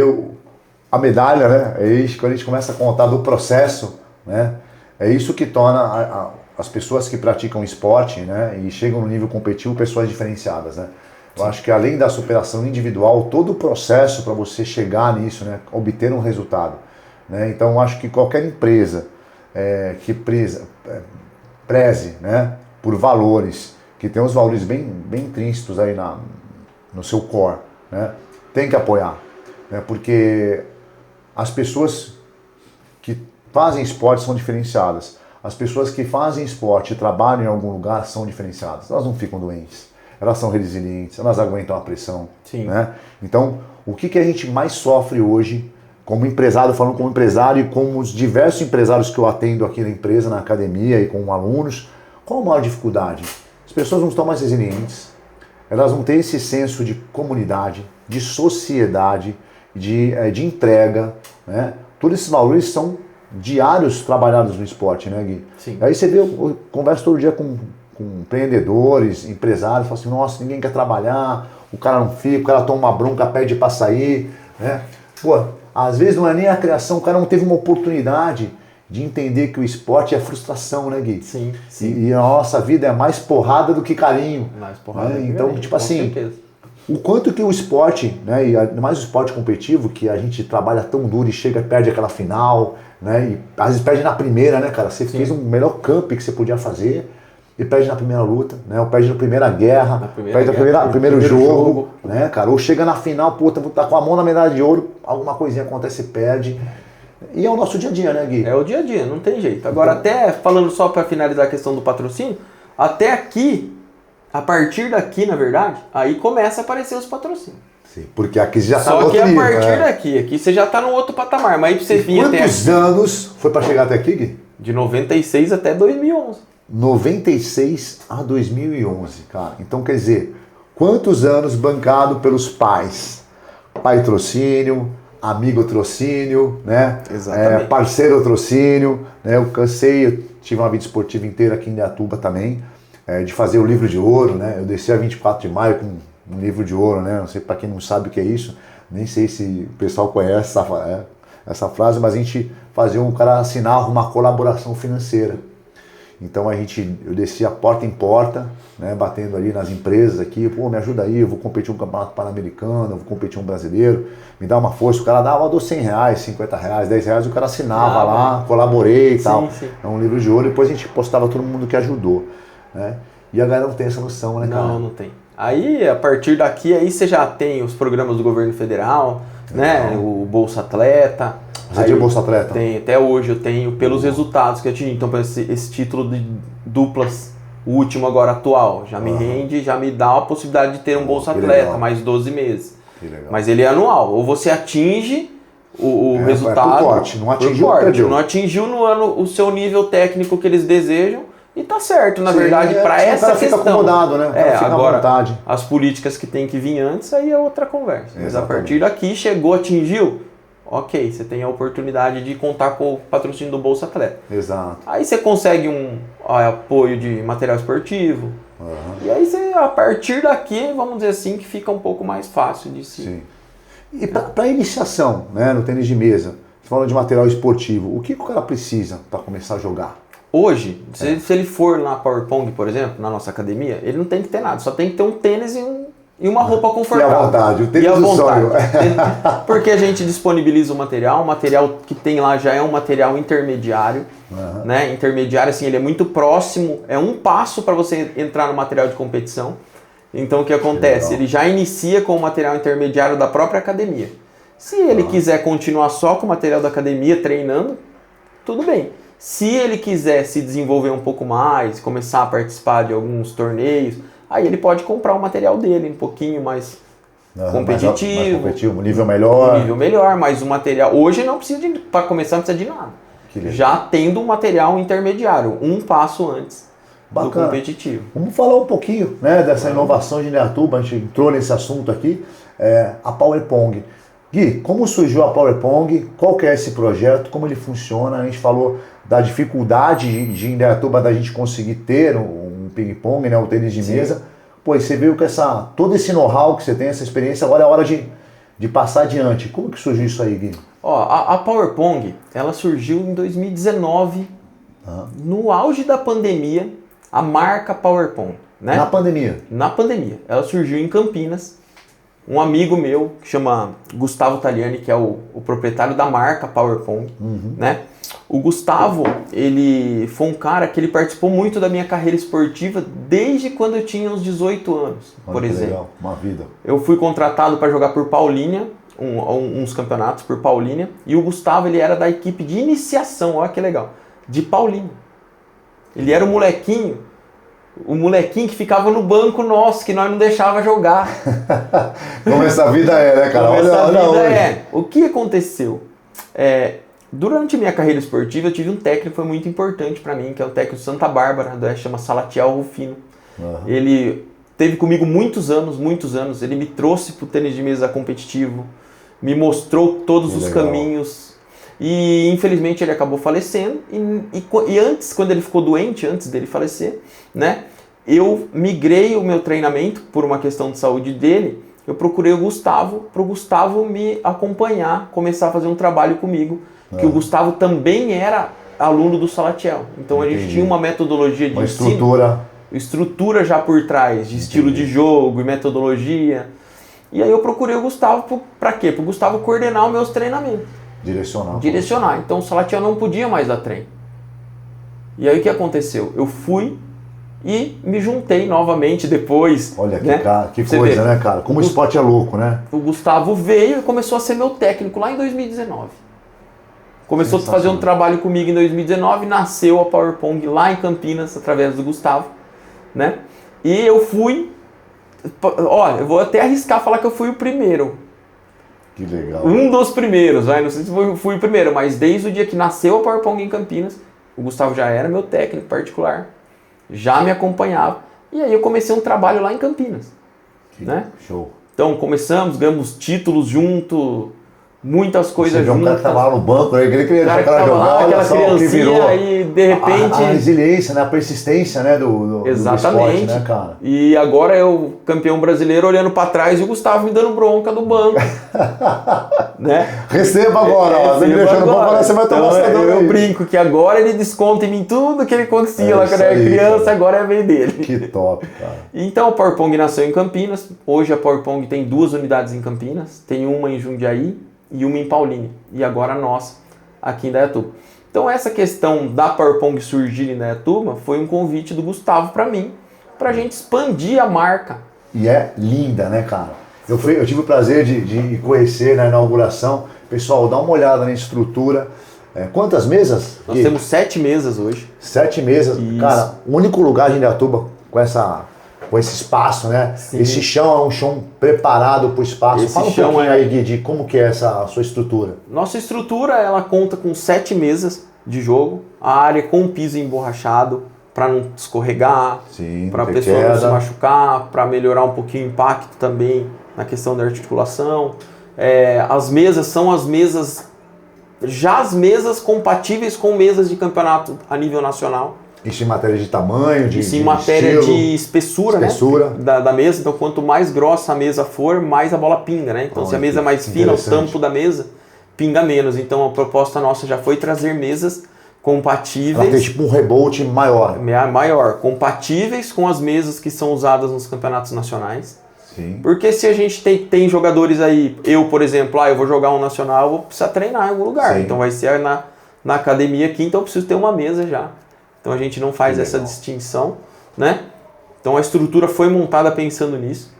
a medalha, né? É isso, quando a gente começa a contar do processo, né? É isso que torna as pessoas que praticam esporte, né, e chegam no nível competitivo pessoas diferenciadas, né? Eu acho que além da superação individual, todo o processo para você chegar nisso, né, obter um resultado, né? Então eu acho que qualquer empresa que preze, né, por valores, que tem os valores bem intrínsecos aí no seu core, né, tem que apoiar, né? Porque as pessoas que fazem esporte são diferenciadas. As pessoas que fazem esporte e trabalham em algum lugar são diferenciadas. Elas não ficam doentes, elas são resilientes, elas aguentam a pressão. Sim. Né? Então, o que a gente mais sofre hoje, como empresário, falando como empresário e como os diversos empresários que eu atendo aqui na empresa, na academia e com alunos, qual a maior dificuldade? As pessoas não estão mais resilientes, elas não têm esse senso de comunidade, de sociedade, de entrega, né? Todos esses valores são diários trabalhados no esporte, né, Gui? Sim. Aí você vê, eu converso todo dia com empreendedores, empresários, falam assim, nossa, ninguém quer trabalhar, o cara não fica, o cara toma uma bronca, pede pra sair, né? Pô, às vezes não é nem a criação, o cara não teve uma oportunidade de entender que o esporte é frustração, né, Gui? Sim. E a nossa vida é mais porrada do que carinho. Mais porrada. Né? Então, tipo assim, certeza. O quanto que o esporte, né, e mais o esporte competitivo, que a gente trabalha tão duro e chega, perde aquela final, né, e às vezes perde na primeira, né, cara? Você fez um melhor camp que você podia fazer e perde na primeira luta, né? Ou perde na primeira guerra, perde no primeiro jogo, né, cara? Ou chega na final, puta, tá com a mão na medalha de ouro, alguma coisinha acontece e perde. E é o nosso dia a dia, né, Gui? É o dia a dia, não tem jeito. Agora, até falando só para finalizar a questão do patrocínio, até aqui, a partir daqui, na verdade, aí começa a aparecer os patrocínios. Sim, porque aqui você já está no outro nível. Só que a partir daqui, aqui você já está no outro patamar. Mas aí pra você vir até aqui... Quantos anos foi para chegar até aqui, Gui? De 96 até 2011. 96 a 2011, cara. Então, quer dizer, quantos anos bancado pelos pais? Patrocínio, amigo trocínio, né? Exatamente. Parceiro trocínio, né? Eu tive uma vida esportiva inteira aqui em Indaiatuba também, de fazer o livro de ouro, né? Eu desci a 24 de maio com um livro de ouro, né? Não sei para quem não sabe o que é isso, nem sei se o pessoal conhece essa frase, mas a gente fazia um cara assinar uma colaboração financeira. Então eu descia porta em porta, né, batendo ali nas empresas aqui, pô, me ajuda aí, eu vou competir um campeonato pan-americano, eu vou competir um brasileiro, me dá uma força, o cara dava, eu dou R$100, R$50, R$10, o cara assinava lá, colaborei e tal. Sim. É um livro de ouro, depois a gente postava todo mundo que ajudou, né? E a galera não tem essa noção, né, cara? Não tem. Aí, a partir daqui, aí você já tem os programas do governo federal, né? O Bolsa Atleta. Você tinha Bolsa Atleta? Tem, até hoje eu tenho, pelos resultados que eu tive. Então, esse título de duplas, o último agora atual, já me rende, já me dá a possibilidade de ter um Bolsa Atleta, mais 12 meses. Que legal. Mas ele é anual. Ou você atinge o resultado. Por corte, não atingiu, perdeu. Não atingiu no ano o seu nível técnico que eles desejam. E tá certo, na verdade, para essa questão. Fica acomodado, né? Fica agora, à vontade. As políticas que tem que vir antes, aí é outra conversa. Mas a partir daqui, chegou, atingiu, ok, você tem a oportunidade de contar com o patrocínio do Bolsa Atleta. Exato. Aí você consegue um apoio de material esportivo. E aí você, a partir daqui, vamos dizer assim, que fica um pouco mais fácil de se... Sim. E para iniciação, né, no tênis de mesa, você falando de material esportivo, o que o cara precisa para começar a jogar? Hoje, se ele for na Power Pong, por exemplo, na nossa academia, ele não tem que ter nada, só tem que ter um tênis e uma roupa confortável. E à vontade, o tênis do sonho. Porque a gente disponibiliza o material que tem lá já é um material intermediário, né? Intermediário, assim, ele é muito próximo, é um passo para você entrar no material de competição. Então o que acontece? Ele já inicia com o material intermediário da própria academia. Se ele quiser continuar só com o material da academia treinando, tudo bem. Se ele quiser se desenvolver um pouco mais, começar a participar de alguns torneios, aí ele pode comprar o material dele um pouquinho mais competitivo, um nível melhor. Um nível melhor, mas o material... Hoje não precisa de... Para começar não precisa de nada. Já tendo um material intermediário, um passo antes do competitivo. Vamos falar um pouquinho, né, dessa inovação de Indaiatuba, a gente entrou nesse assunto aqui, a Power Pong. Gui, como surgiu a Power Pong? Qual que é esse projeto? Como ele funciona? A gente falou da dificuldade de Indaiatuba da gente conseguir ter um ping-pong, né, o tênis de mesa. Pô, e você veio com todo esse know-how que você tem, essa experiência, agora é a hora de passar adiante. Como que surgiu isso aí, Gui? Ó, a Power Pong, ela surgiu em 2019, no auge da pandemia, a marca Power Pong, né? Na pandemia? Na pandemia. Ela surgiu em Campinas. Um amigo meu, que chama Gustavo Taliani, que é o proprietário da marca Power Pong, né? O Gustavo, ele foi um cara que ele participou muito da minha carreira esportiva desde quando eu tinha uns 18 anos, por exemplo. Legal, uma vida. Eu fui contratado para jogar por Paulínia, uns campeonatos por Paulínia, e o Gustavo, ele era da equipe de iniciação, olha que legal, de Paulínia. Ele era o molequinho que ficava no banco nosso, que nós não deixava jogar. Como essa vida é, né, cara? O que aconteceu? Durante minha carreira esportiva, eu tive um técnico que foi muito importante para mim, que é o técnico de Santa Bárbara, chama Salatiel Rufino. Ele teve comigo muitos anos, ele me trouxe pro tênis de mesa competitivo, me mostrou todos os caminhos, e infelizmente ele acabou falecendo, e antes, quando ele ficou doente, antes dele falecer, né, eu migrei o meu treinamento, por uma questão de saúde dele, eu procurei o Gustavo, para o Gustavo me acompanhar, começar a fazer um trabalho comigo, que o Gustavo também era aluno do Salatiel. Então a gente tinha uma metodologia de estrutura já por trás, de estilo de jogo e metodologia. E aí eu procurei o Gustavo para quê? Para o Gustavo coordenar os meus treinamentos. Direcionar. Então o Salatiel não podia mais dar treino. E aí o que aconteceu? Eu fui e me juntei novamente depois. Olha que coisa, né, cara? Como o esporte é louco, né? O Gustavo veio e começou a ser meu técnico lá em 2019. Começou a fazer um trabalho comigo em 2019, nasceu a Power Pong lá em Campinas, através do Gustavo, né? E eu fui, eu vou até arriscar falar que eu fui o primeiro. Que legal. Um dos primeiros, não sei se fui o primeiro, mas desde o dia que nasceu a Power Pong em Campinas, o Gustavo já era meu técnico particular, já me acompanhava, e aí eu comecei um trabalho lá em Campinas. Né? Show. Então começamos, ganhamos títulos junto, muitas coisas juntas. Um cara que tava lá no banco, né? Ele queria jogar, lá, aquela criancinha, e de repente... A resiliência, né? A persistência, né? do esporte, né, cara? E agora eu, campeão brasileiro, olhando pra trás e o Gustavo me dando bronca do banco. Né? Receba agora, ó. Você me deixando bom, agora você vai tomar eu brinco que agora ele desconta em mim tudo que ele acontecia lá quando eu era criança, cara. Agora é a vez dele. Que top, cara. Então a Power Pong nasceu em Campinas. Hoje a Power Pong tem 2 unidades em Campinas. Tem uma em Jundiaí e uma em Paulínia, e agora a nossa, aqui em Indaiatuba. Então essa questão da Power Pong surgir em Indaiatuba foi um convite do Gustavo para mim, pra gente expandir a marca. E é linda, né, cara? Eu tive o prazer de conhecer na inauguração. Pessoal, dá uma olhada na estrutura. Quantas mesas? Nós temos 7 mesas hoje. 7 mesas. Isso. Cara, o único lugar de Indaiatuba com esse espaço, né? Sim. Esse chão é um chão preparado para o espaço. Fala um pouquinho aí, Gui, de como que é a sua estrutura. Nossa estrutura, ela conta com 7 mesas de jogo, a área com piso emborrachado, para não escorregar, para a pessoa não se machucar, para melhorar um pouquinho o impacto também na questão da articulação. As mesas são as mesas compatíveis com mesas de campeonato a nível nacional. Isso em matéria de tamanho, Isso em matéria estilo, de espessura. Né? Da mesa. Então, quanto mais grossa a mesa for, mais a bola pinga, né? Então, se a mesa é mais fina, o tampo da mesa pinga menos. Então, a proposta nossa já foi trazer mesas compatíveis. Ela tem tipo um rebote maior. Maior. Compatíveis com as mesas que são usadas nos campeonatos nacionais. Sim. Porque se a gente tem jogadores aí, eu, por exemplo, eu vou jogar um nacional, eu vou precisar treinar em algum lugar. Sim. Então vai ser na academia aqui, então eu preciso ter uma mesa já. Então a gente não faz essa distinção, né? Então a estrutura foi montada pensando nisso.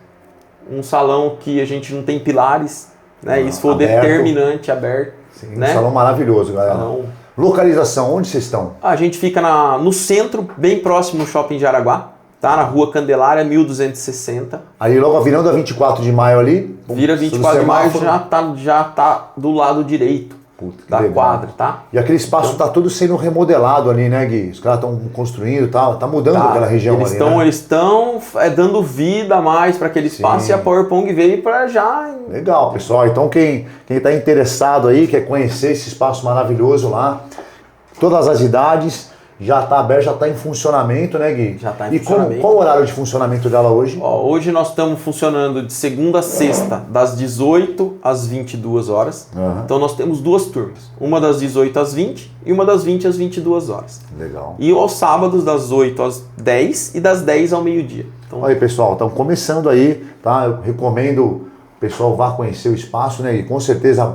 Um salão que a gente não tem pilares, né? Isso foi o determinante, aberto. Sim, né? Um salão maravilhoso, galera. Salão. Localização, onde vocês estão? A gente fica no centro, bem próximo do Shopping de Araguá. Tá na Rua Candelária, 1260. Aí logo virando a 24 de maio ali. Vira 24 de maio, já tá do lado direito da quadra, tá? E aquele espaço tá todo sendo remodelado ali, né, Gui? Os caras estão construindo, tá mudando aquela região ali, né? Eles estão dando vida a mais para aquele espaço. Sim. E a PowerPong veio para já... Legal, pessoal. Então quem tá interessado aí, quer conhecer esse espaço maravilhoso lá, todas as idades... Já está aberto, já está em funcionamento, né, Gui? Já está em funcionamento. E qual o horário de funcionamento dela hoje? Hoje nós estamos funcionando de segunda a sexta, das 18 às 22 horas. Uhum. Então nós temos duas turmas. Uma das 18 às 20 e uma das 20 às 22 horas. Legal. E aos sábados, das 8 às 10 e das 10 ao meio-dia. Então... Aí, pessoal, estão começando aí, tá? Eu recomendo... O pessoal vá conhecer o espaço, né? E com certeza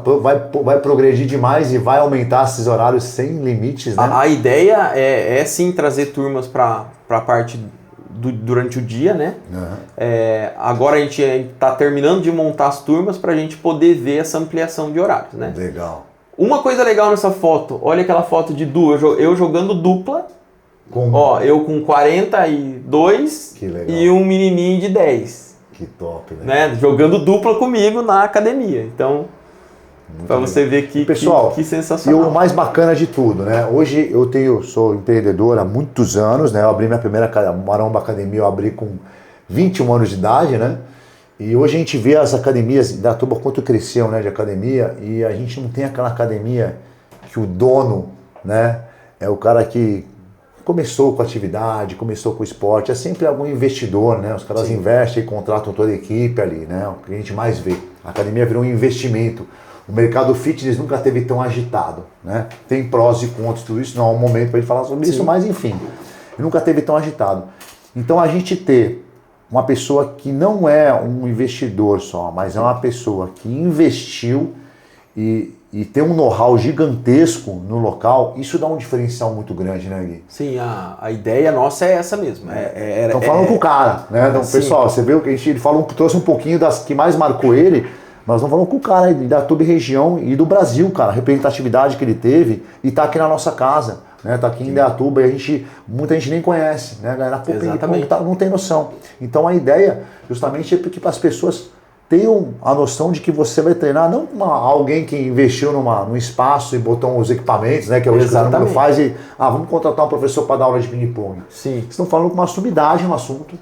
vai progredir demais e vai aumentar esses horários sem limites, né? A ideia é sim trazer turmas para a parte durante o dia, né? Uhum. Agora a gente está terminando de montar as turmas para a gente poder ver essa ampliação de horários, né? Legal. Uma coisa legal nessa foto, olha aquela foto de eu jogando dupla. Eu com 42 e um menininho de 10. Que top, né? Jogando dupla comigo na academia. Então, para você ver pessoal, que sensacional. E o mais bacana de tudo, né? Hoje sou empreendedor há muitos anos, né? Eu abri minha primeira Maromba Academia, eu abri com 21 anos de idade, né? E hoje a gente vê as academias da Tuba quanto cresceu, né, de academia, e a gente não tem aquela academia que o dono, né, é o cara que começou com a atividade, começou com o esporte, é sempre algum investidor, né? Os caras investem e contratam toda a equipe ali, né? O que a gente mais vê. A academia virou um investimento. O mercado fitness nunca teve tão agitado, né? Tem prós e contras, tudo isso, não é um momento para a gente falar sobre isso, mas enfim, nunca teve tão agitado. Então a gente ter uma pessoa que não é um investidor só, mas é uma pessoa que investiu e ter um know-how gigantesco no local, isso dá um diferencial muito grande, né, Gui? Sim, a ideia nossa é essa mesmo. Então falando com o cara, né? Então, pessoal, você viu que ele trouxe um pouquinho das que mais marcou ele, mas nós falamos com o cara da Tuba região e do Brasil, cara, a representatividade que ele teve e tá aqui na nossa casa, né? Tá aqui em Indaiatuba e muita gente nem conhece, né, galera? Exatamente. Não tem noção. Então a ideia justamente é que as pessoas tenham a noção de que você vai treinar não com alguém que investiu num espaço e botou os equipamentos, né? Que é o que todo mundo faz e vamos contratar um professor para dar aula de ping-pong. Sim. Vocês estão falando com uma sumidade no assunto,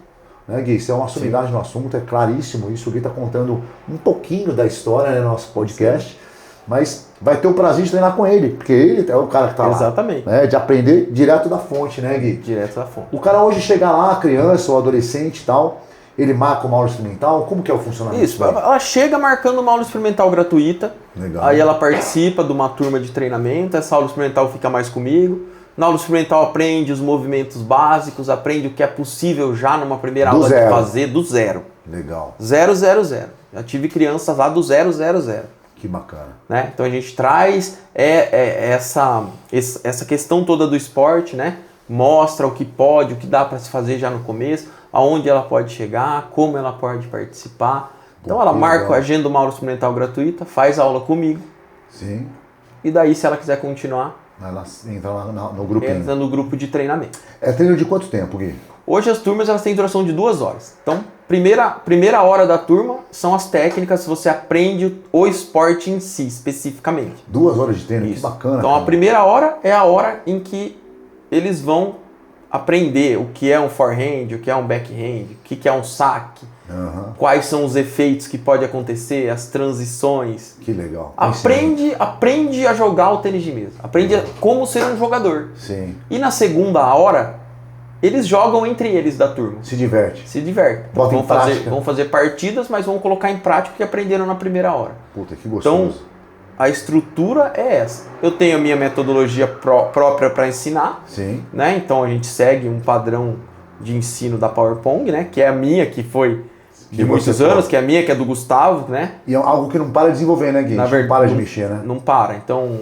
né, Gui? Isso é uma sumidade no assunto, é claríssimo isso. O Gui está contando um pouquinho da história, né, no nosso podcast, mas vai ter o prazer de treinar com ele, porque ele é o cara que está lá. Exatamente. Né, de aprender direto da fonte, né, Gui? Direto da fonte. O cara hoje chega lá, criança ou adolescente e tal, ele marca uma aula experimental? Como que é o funcionamento? Isso, ela chega marcando uma aula experimental gratuita. Legal. Aí ela participa de uma turma de treinamento, essa aula experimental fica mais comigo. Na aula experimental aprende os movimentos básicos, aprende o que é possível já numa primeira aula de fazer do zero. Legal. 0. Já tive crianças lá do 0. Que bacana. Né? Então a gente traz essa questão toda do esporte, né? Mostra o que pode, o que dá para se fazer já no começo, aonde ela pode chegar, como ela pode participar. Então ela marca a agenda de uma aula experimental gratuita, faz a aula comigo. Sim. E daí, se ela quiser continuar, ela entra lá no grupo. Entra no grupo de treinamento. É treino de quanto tempo, Gui? Hoje as turmas elas têm duração de 2 horas. Então, primeira hora da turma são as técnicas, você aprende o esporte em si, especificamente. 2 horas de treino, Isso. Que bacana. Então, cara. a primeira hora é a hora em que eles vão aprender o que é um forehand, o que é um backhand, o que é um saque, quais são os efeitos que pode acontecer, as transições. Que legal. Aprende a jogar o tênis de mesa, aprende como ser um jogador. Sim. E na segunda hora, eles jogam entre eles da turma. Se diverte. Então, vão fazer partidas, mas vão colocar em prática o que aprenderam na primeira hora. Puta, que gostoso. Então, a estrutura é essa. Eu tenho a minha metodologia própria para ensinar. Sim. Né? Então a gente segue um padrão de ensino da PowerPong, né? Que é a minha, que foi de muitos anos, que é a minha, que é do Gustavo, né? E é algo que não para de desenvolver, né, Gui? Na verdade, não para de mexer, né? Não para. Então,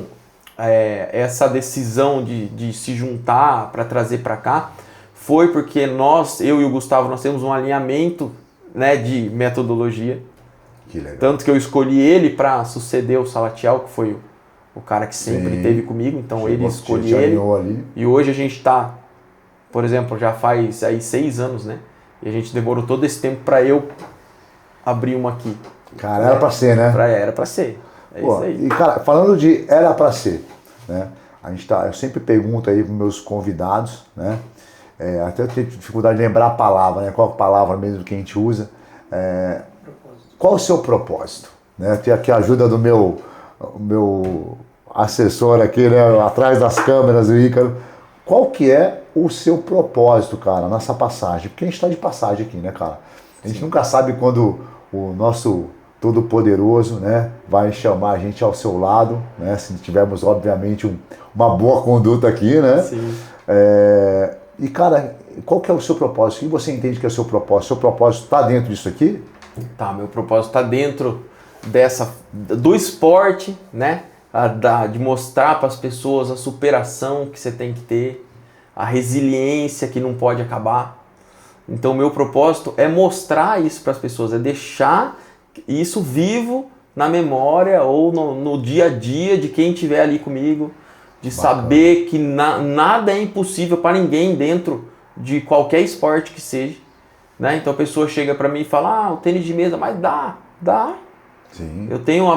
essa decisão de se juntar para trazer para cá foi porque eu e o Gustavo, nós temos um alinhamento, né, de metodologia. Que legal. Tanto que eu escolhi ele para suceder o Salatiel, que foi o cara que sempre esteve comigo, então ele escolheu ele. Ali. E hoje a gente está, por exemplo, já faz aí 6 anos, né? E a gente demorou todo esse tempo para eu abrir uma aqui. Cara, era para ser, né? Era para ser. Isso aí. E, cara, falando de era para ser, né? Eu sempre pergunto aí para meus convidados, né? Até eu tenho dificuldade de lembrar a palavra, né? Qual a palavra mesmo que a gente usa. Qual o seu propósito? Né? Tem aqui a ajuda do meu assessor aqui, né? Atrás das câmeras, o Ícaro. Qual que é o seu propósito, cara, nessa passagem? Porque a gente está de passagem aqui, né, cara? A gente nunca sabe quando o nosso Todo-Poderoso, né, vai chamar a gente ao seu lado, né? Se tivermos, obviamente, uma boa conduta aqui, né? Sim. E, cara, qual que é o seu propósito? O que você entende que é o seu propósito? O seu propósito está dentro disso aqui? Tá, meu propósito está dentro do esporte, né? De mostrar para as pessoas a superação que você tem que ter, a resiliência que não pode acabar. Então, meu propósito é mostrar isso para as pessoas, é deixar isso vivo na memória ou no dia a dia de quem estiver ali comigo, de saber que nada é impossível para ninguém dentro de qualquer esporte que seja. Né? Então a pessoa chega para mim e fala, o tênis de mesa, mas dá. Sim. Eu tenho um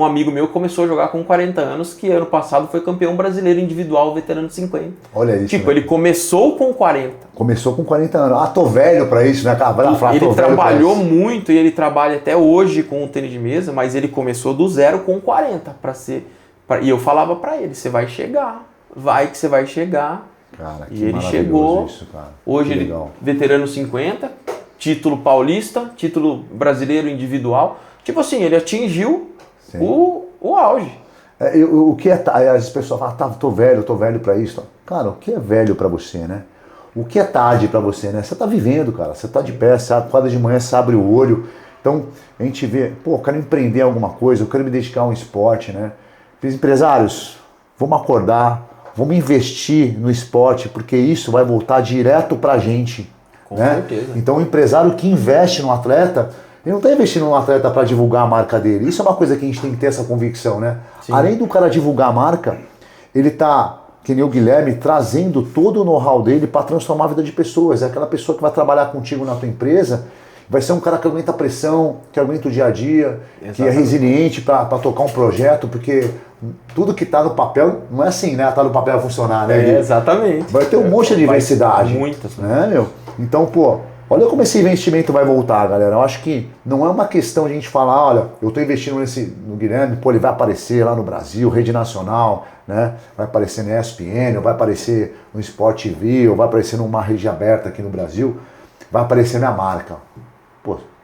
amigo meu que começou a jogar com 40 anos, que ano passado foi campeão brasileiro individual, veterano de 50. Olha isso. Tipo, né? Ele começou com 40. Começou com 40 anos. Tô velho para isso, né, cara? Ele trabalhou muito e ele trabalha até hoje com o tênis de mesa, mas ele começou do zero com 40 e eu falava para ele, você vai chegar, que você vai chegar. Cara, que e ele chegou, isso, cara. Hoje ele veterano 50, título paulista, título brasileiro individual. Tipo assim, ele atingiu o auge. O que as pessoas falam, tô velho pra isso. Cara, o que é velho pra você, né? O que é tarde pra você, né? Você tá vivendo, cara. Você tá de pé, você acorda de manhã, você abre o olho. Então, a gente vê, eu quero empreender alguma coisa, eu quero me dedicar a um esporte, né? Empresários, vamos acordar, vamos investir no esporte, porque isso vai voltar direto pra gente. Com certeza. Então, o empresário que investe no atleta, ele não está investindo no atleta para divulgar a marca dele. Isso é uma coisa que a gente tem que ter essa convicção, né? Sim. Além do cara divulgar a marca, ele está, que nem o Guilherme, trazendo todo o know-how dele para transformar a vida de pessoas. É aquela pessoa que vai trabalhar contigo na tua empresa, vai ser um cara que aguenta a pressão, que aguenta o dia a dia, que é resiliente para tocar um projeto, porque tudo que está no papel, não é assim, né? Tá no papel a funcionar, né? Exatamente. Vai ter um monte de diversidade. Muitas. Né, meu? Então, olha como esse investimento vai voltar, galera. Eu acho que não é uma questão de a gente falar, olha, eu estou investindo no Guilherme, ele vai aparecer lá no Brasil, Rede Nacional, né? Vai aparecer na ESPN, ou vai aparecer no Sport TV, ou vai aparecer numa rede aberta aqui no Brasil, vai aparecer minha marca.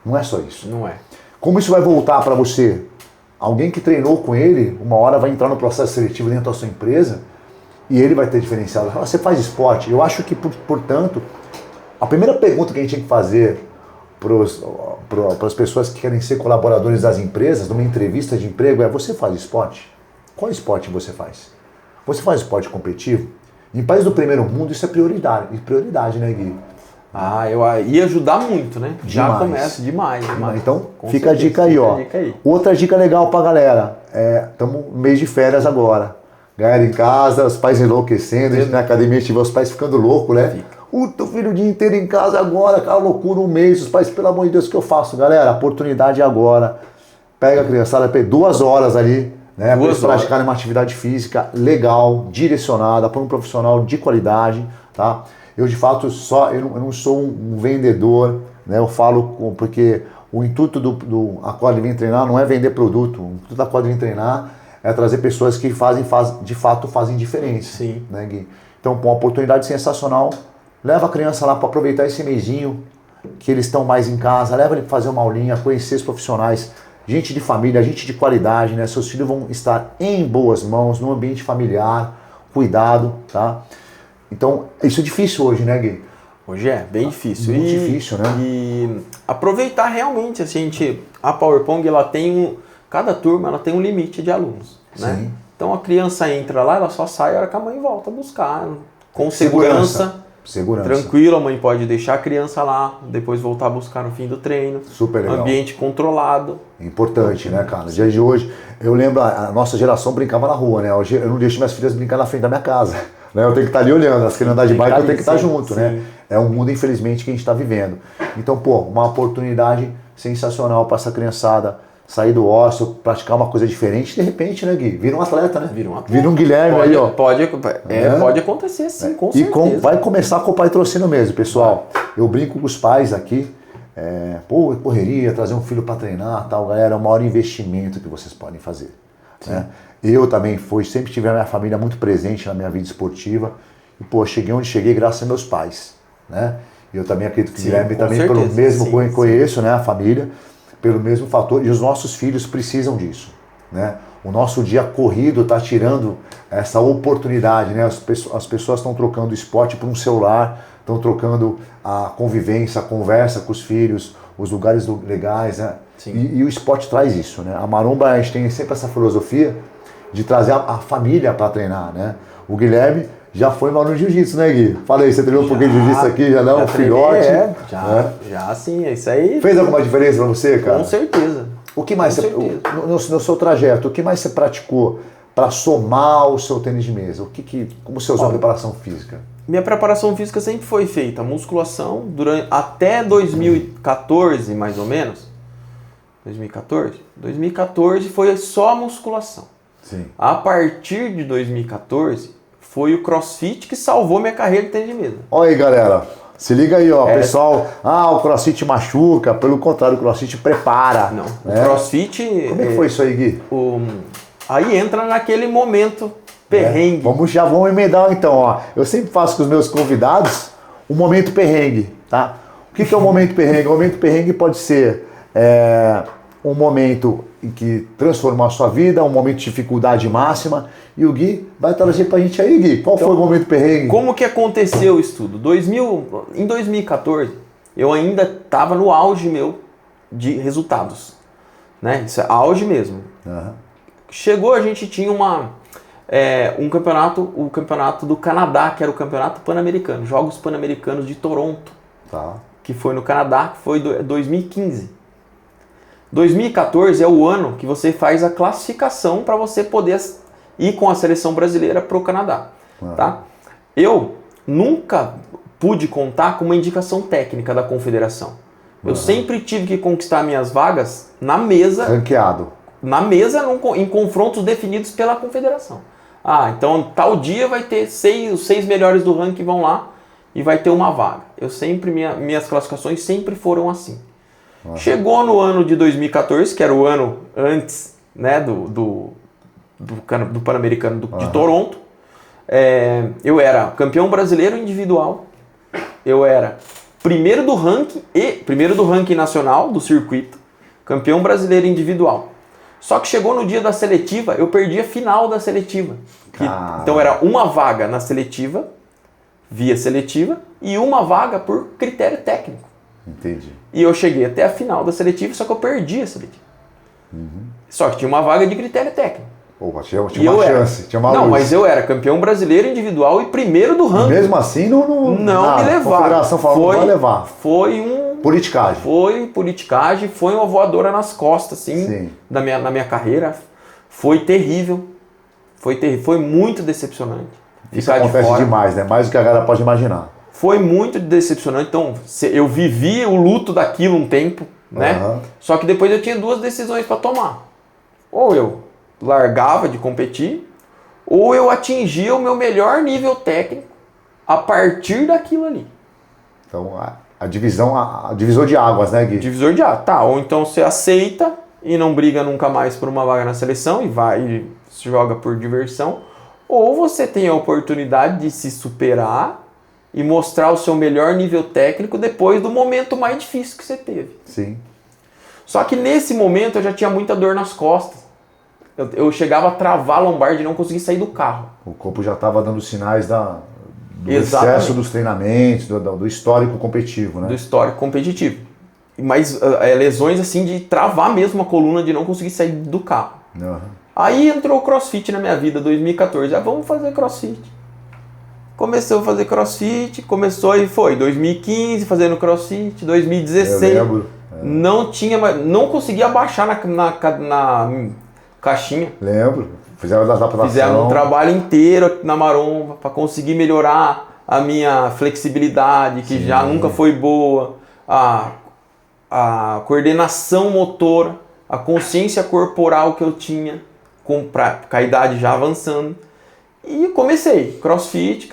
Não é só isso. Não é. Como isso vai voltar para você? Alguém que treinou com ele, uma hora vai entrar no processo seletivo dentro da sua empresa e ele vai ter diferencial. Você faz esporte? Eu acho que, portanto, a primeira pergunta que a gente tem que fazer para as pessoas que querem ser colaboradores das empresas, numa entrevista de emprego, é: você faz esporte? Qual esporte você faz? Você faz esporte competitivo? Em países do primeiro mundo isso é prioridade, né, Gui? Eu ia ajudar muito, né? Demais. Já começa demais. Então, fica a dica aí, ó. Outra dica legal pra galera, estamos no mês de férias agora. Galera em casa, os pais enlouquecendo, a gente na academia, a gente vê os pais ficando loucos, né? Teu filho o dia inteiro em casa agora, cara, loucura, um mês, os pais, pelo amor de Deus, o que eu faço? Galera, a oportunidade é agora. Pega a criançada, 2 horas ali, né? Para eles praticarem uma atividade física legal, direcionada, por um profissional de qualidade, tá? Eu, de fato, eu não sou um vendedor, né? Eu falo porque o intuito do Acorde Vem Treinar não é vender produto. O intuito da Acorde Vem Treinar é trazer pessoas que de fato fazem diferença. Sim. Né, Gui? Então, uma oportunidade sensacional. Leva a criança lá para aproveitar esse mesinho que eles estão mais em casa. Leva ele para fazer uma aulinha, conhecer os profissionais. Gente de família, gente de qualidade, né? Seus filhos vão estar em boas mãos, num ambiente familiar. Cuidado, tá? Então, isso é difícil hoje, né, Gui? Hoje é bem difícil. Muito difícil, né? E aproveitar realmente, assim, a Power Pong, cada turma ela tem um limite de alunos, né? Sim. Então a criança entra lá, ela só sai a hora que a mãe volta a buscar, com segurança. Tranquilo, a mãe pode deixar a criança lá, depois voltar a buscar no fim do treino. Super legal. Ambiente controlado. Importante, né, cara? No dia de hoje, eu lembro, a nossa geração brincava na rua, né? Hoje eu não deixo minhas filhas brincar na frente da minha casa. Né? Eu tenho que estar ali olhando, elas querem andar de bike, eu tenho que estar junto, né? É um mundo, infelizmente, que a gente está vivendo. Então, pô, uma oportunidade sensacional para essa criançada sair do ócio, praticar uma coisa diferente, de repente, né, Gui? Vira um atleta, né? Vira um Guilherme aí, ó. Pode acontecer, sim, com certeza. E vai começar com o patrocínio mesmo, pessoal. Eu brinco com os pais aqui, correria, trazer um filho para treinar, tal, galera, é o maior investimento que vocês podem fazer. Né? Eu também sempre tive a minha família muito presente na minha vida esportiva, e, pô, cheguei onde cheguei graças aos meus pais, né? Eu também acredito que o Guilherme também, certeza, pelo mesmo conheço, né, a família, pelo mesmo fator, e os nossos filhos precisam disso, né? O nosso dia corrido está tirando essa oportunidade, né? As pessoas estão trocando o esporte por um celular, estão trocando a convivência, a conversa com os filhos, os lugares legais, né? E o esporte traz isso, né? A Maromba, a gente tem sempre essa filosofia de trazer a família para treinar, né? O Guilherme já foi mal no jiu-jitsu, né, Gui? Fala aí, você treinou um pouquinho de jiu-jitsu aqui, já não? Filhote? Já sim, é isso aí. Fez alguma diferença para você, cara? Com certeza. O que mais no seu trajeto, o que mais você praticou para somar o seu tênis de mesa? Como você usou a preparação física? Minha preparação física sempre foi feita musculação até 2014, mais ou menos. 2014 foi só a musculação. Sim. A partir de 2014 foi o CrossFit que salvou minha carreira de tênis de mesa. Olha aí, galera. Se liga aí, ó, pessoal. O CrossFit machuca. Pelo contrário, o CrossFit prepara. Não, né? O CrossFit... Como é que foi isso aí, Gui? Aí entra naquele momento perrengue. Já vamos emendar então, ó. Eu sempre faço com os meus convidados um momento perrengue, tá? O que é o momento perrengue? O momento perrengue pode ser um momento em que transformou a sua vida, um momento de dificuldade máxima. E o Gui vai trazer pra gente aí, Gui. Qual foi o momento perrengue? Como que aconteceu isso tudo? Em 2014, eu ainda estava no auge meu de resultados. Né? Isso é auge mesmo. Uhum. Chegou, a gente tinha um campeonato, o campeonato do Canadá, que era o campeonato pan-americano, Jogos Pan-Americanos de Toronto, que foi no Canadá, que foi 2015. 2014 é o ano que você faz a classificação para você poder ir com a seleção brasileira para o Canadá. Tá? Eu nunca pude contar com uma indicação técnica da confederação. Eu sempre tive que conquistar minhas vagas na mesa. Ranqueado. Na mesa, em confrontos definidos pela confederação. Então tal dia vai ter os 6 melhores do ranking vão lá e vai ter uma vaga. Minhas classificações sempre foram assim. Chegou no ano de 2014, que era o ano antes, né, do Pan-Americano de Toronto. Eu era campeão brasileiro individual, eu era primeiro do ranking nacional do circuito, campeão brasileiro individual. Só que chegou no dia da seletiva, eu perdi a final da seletiva. Então era uma vaga na seletiva, via seletiva, e uma vaga por critério técnico. Entendi. E eu cheguei até a final da seletiva, só que eu perdi a seletiva. Só que tinha uma vaga de critério técnico. Opa, tinha uma chance, tinha uma luz. Mas eu era campeão brasileiro individual e primeiro do ranking. Mesmo assim, não me levaram. A confederação falou, não vai levar. Foi politicagem. Foi politicagem, foi uma voadora nas costas, assim, na minha carreira. Foi terrível. Foi muito decepcionante. Isso acontece demais, né? Mais do que a galera pode imaginar. Foi muito decepcionante. Então, eu vivi o luto daquilo um tempo, né? Só que depois eu tinha 2 decisões para tomar. Ou eu largava de competir, ou eu atingia o meu melhor nível técnico a partir daquilo ali. Então, a divisor de águas, né, Gui? Divisor de águas, tá. Ou então você aceita e não briga nunca mais por uma vaga na seleção e vai e se joga por diversão. Ou você tem a oportunidade de se superar e mostrar o seu melhor nível técnico depois do momento mais difícil que você teve. Sim. Só que nesse momento eu já tinha muita dor nas costas. Eu chegava a travar a lombar de não conseguir sair do carro. O corpo já estava dando sinais Do excesso dos treinamentos, do histórico competitivo, né? Do histórico competitivo. Mas lesões assim de travar mesmo a coluna, de não conseguir sair do carro. Uhum. Aí entrou o CrossFit na minha vida, 2014. Vamos fazer CrossFit. Comecei a fazer CrossFit, começou e foi. 2015 fazendo CrossFit, 2016. Eu lembro. Não conseguia abaixar na caixinha. Lembro. Fizemos um trabalho inteiro na maromba para conseguir melhorar a minha flexibilidade, que já nunca foi boa, a coordenação motora, a consciência corporal que eu tinha, com a idade já avançando. E comecei, CrossFit,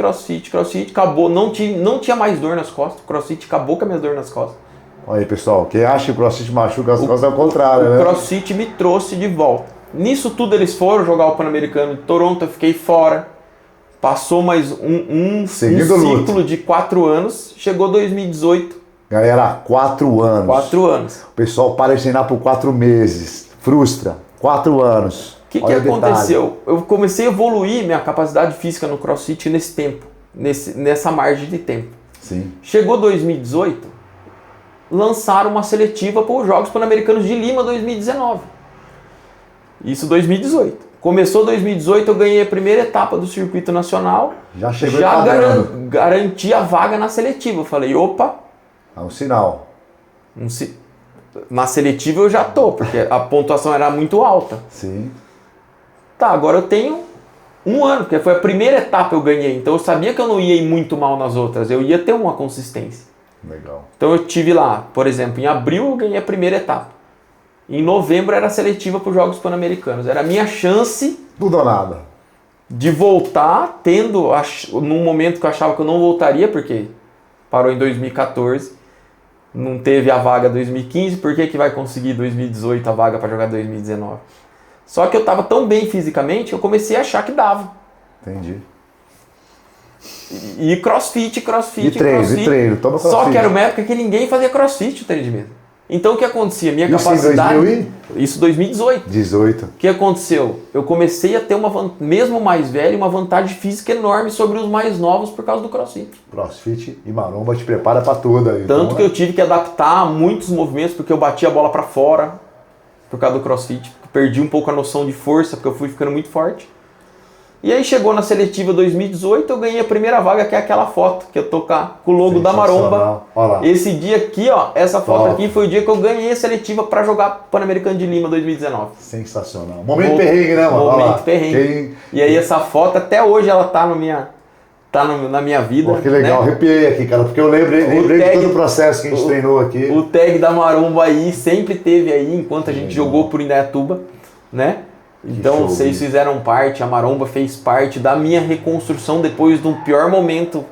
acabou, não tinha mais dor nas costas, CrossFit acabou com a minha dor nas costas. Olha aí, pessoal, quem acha que o CrossFit machuca as costas é o contrário, né? O CrossFit me trouxe de volta. Nisso tudo eles foram jogar o Pan-Americano de Toronto, eu fiquei fora. Passou mais um ciclo de 4 anos, chegou 2018. Galera, 4 anos. 4 anos. O pessoal para de treinar por 4 meses, frustra. 4 anos. O que aconteceu? Eu comecei a evoluir minha capacidade física no CrossFit nesse tempo, nessa margem de tempo. Sim. Chegou 2018, lançaram uma seletiva para os Jogos Pan-Americanos de Lima 2019. Isso 2018. Começou 2018, eu ganhei a primeira etapa do circuito nacional. Já chegou garanti a vaga na seletiva. Eu falei, opa. É um sinal. Na seletiva eu já tô, porque a pontuação era muito alta. Sim. Tá, agora eu tenho 1 ano, porque foi a primeira etapa que eu ganhei. Então eu sabia que eu não ia ir muito mal nas outras. Eu ia ter uma consistência. Legal. Então eu tive lá, por exemplo, em abril eu ganhei a primeira etapa. Em novembro era seletiva para os Jogos Pan-Americanos. Era a minha chance Tudo ou nada. De voltar, num momento que eu achava que eu não voltaria, porque parou em 2014, não teve a vaga 2015, por que vai conseguir 2018 a vaga para jogar 2019? Só que eu estava tão bem fisicamente, eu comecei a achar que dava. Entendi. E crossfit. E treino, toma crossfit. Só que era uma época que ninguém fazia crossfit, o treino de mesa. Então o que acontecia? Minha capacidade... Isso em 2018. 18. O que aconteceu? Eu comecei a ter mesmo mais velho, uma vantagem física enorme sobre os mais novos por causa do CrossFit. CrossFit e maromba te prepara para tudo aí. Tanto que eu tive que adaptar muitos movimentos, porque eu bati a bola para fora por causa do CrossFit. Perdi um pouco a noção de força, porque eu fui ficando muito forte. E aí chegou na seletiva 2018, eu ganhei a primeira vaga, que é aquela foto que eu tô com o logo da maromba. Esse dia aqui, ó, essa foto aqui foi o dia que eu ganhei a seletiva para jogar Pan-Americano de Lima 2019. Sensacional. Momento perrengue, né, mano? Momento perrengue. E aí essa foto, até hoje, ela tá na minha vida. Pô, que legal, né? Arrepiei aqui, cara, porque eu lembrei de todo o processo que a gente treinou aqui. O tag da maromba aí sempre teve aí, enquanto a gente jogou por Indaiatuba, né? Então vocês fizeram parte, a maromba fez parte da minha reconstrução depois de um pior momento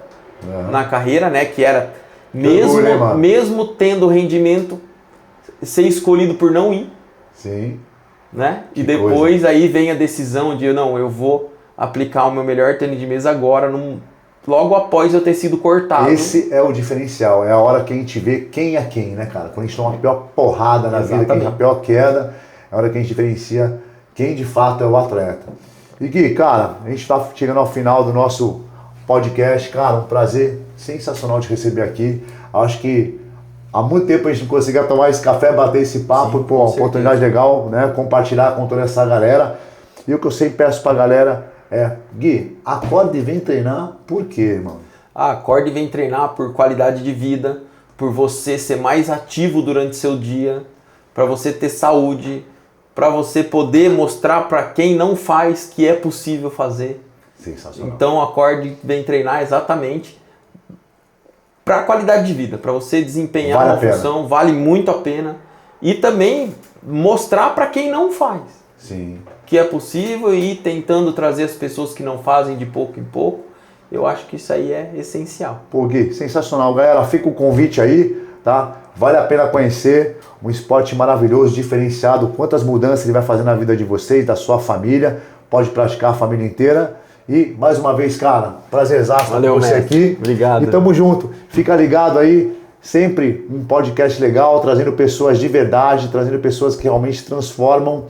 na carreira, né? Que era, mesmo tendo rendimento, ser escolhido por não ir. Sim. Né? E depois aí vem a decisão de, não, eu vou aplicar o meu melhor tênis de mesa agora, logo após eu ter sido cortado. Esse é o diferencial, é a hora que a gente vê quem é quem, né, cara? Quando a gente toma a pior porrada na vida, quem tem a pior queda, é a hora que a gente diferencia quem de fato é o atleta. E Gui, cara, a gente está chegando ao final do nosso podcast. Cara, um prazer sensacional te receber aqui. Acho que há muito tempo a gente não conseguia tomar esse café, bater esse papo. Sim, pô, uma oportunidade legal, né? Compartilhar com toda essa galera. E o que eu sempre peço pra galera é, Gui, acorde e vem treinar, por quê, irmão? Acorde e vem treinar por qualidade de vida, por você ser mais ativo durante seu dia, para você ter saúde, para você poder mostrar para quem não faz que é possível fazer. Sensacional. Então acorde, vem treinar exatamente para qualidade de vida, para você desempenhar uma função, vale muito a pena. E também mostrar para quem não faz. Sim. Que é possível e ir tentando trazer as pessoas que não fazem de pouco em pouco. Eu acho que isso aí é essencial. Pô, Gui, sensacional. Galera, fica o convite aí, tá? Vale a pena conhecer um esporte maravilhoso, diferenciado, quantas mudanças ele vai fazer na vida de vocês, da sua família, pode praticar a família inteira. E, mais uma vez, cara, prazerzaço ter você aqui. Obrigado. E tamo junto. Fica ligado aí, sempre um podcast legal, trazendo pessoas de verdade, trazendo pessoas que realmente transformam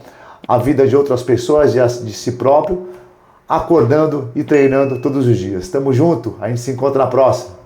a vida de outras pessoas, de si próprio, acordando e treinando todos os dias. Tamo junto, a gente se encontra na próxima.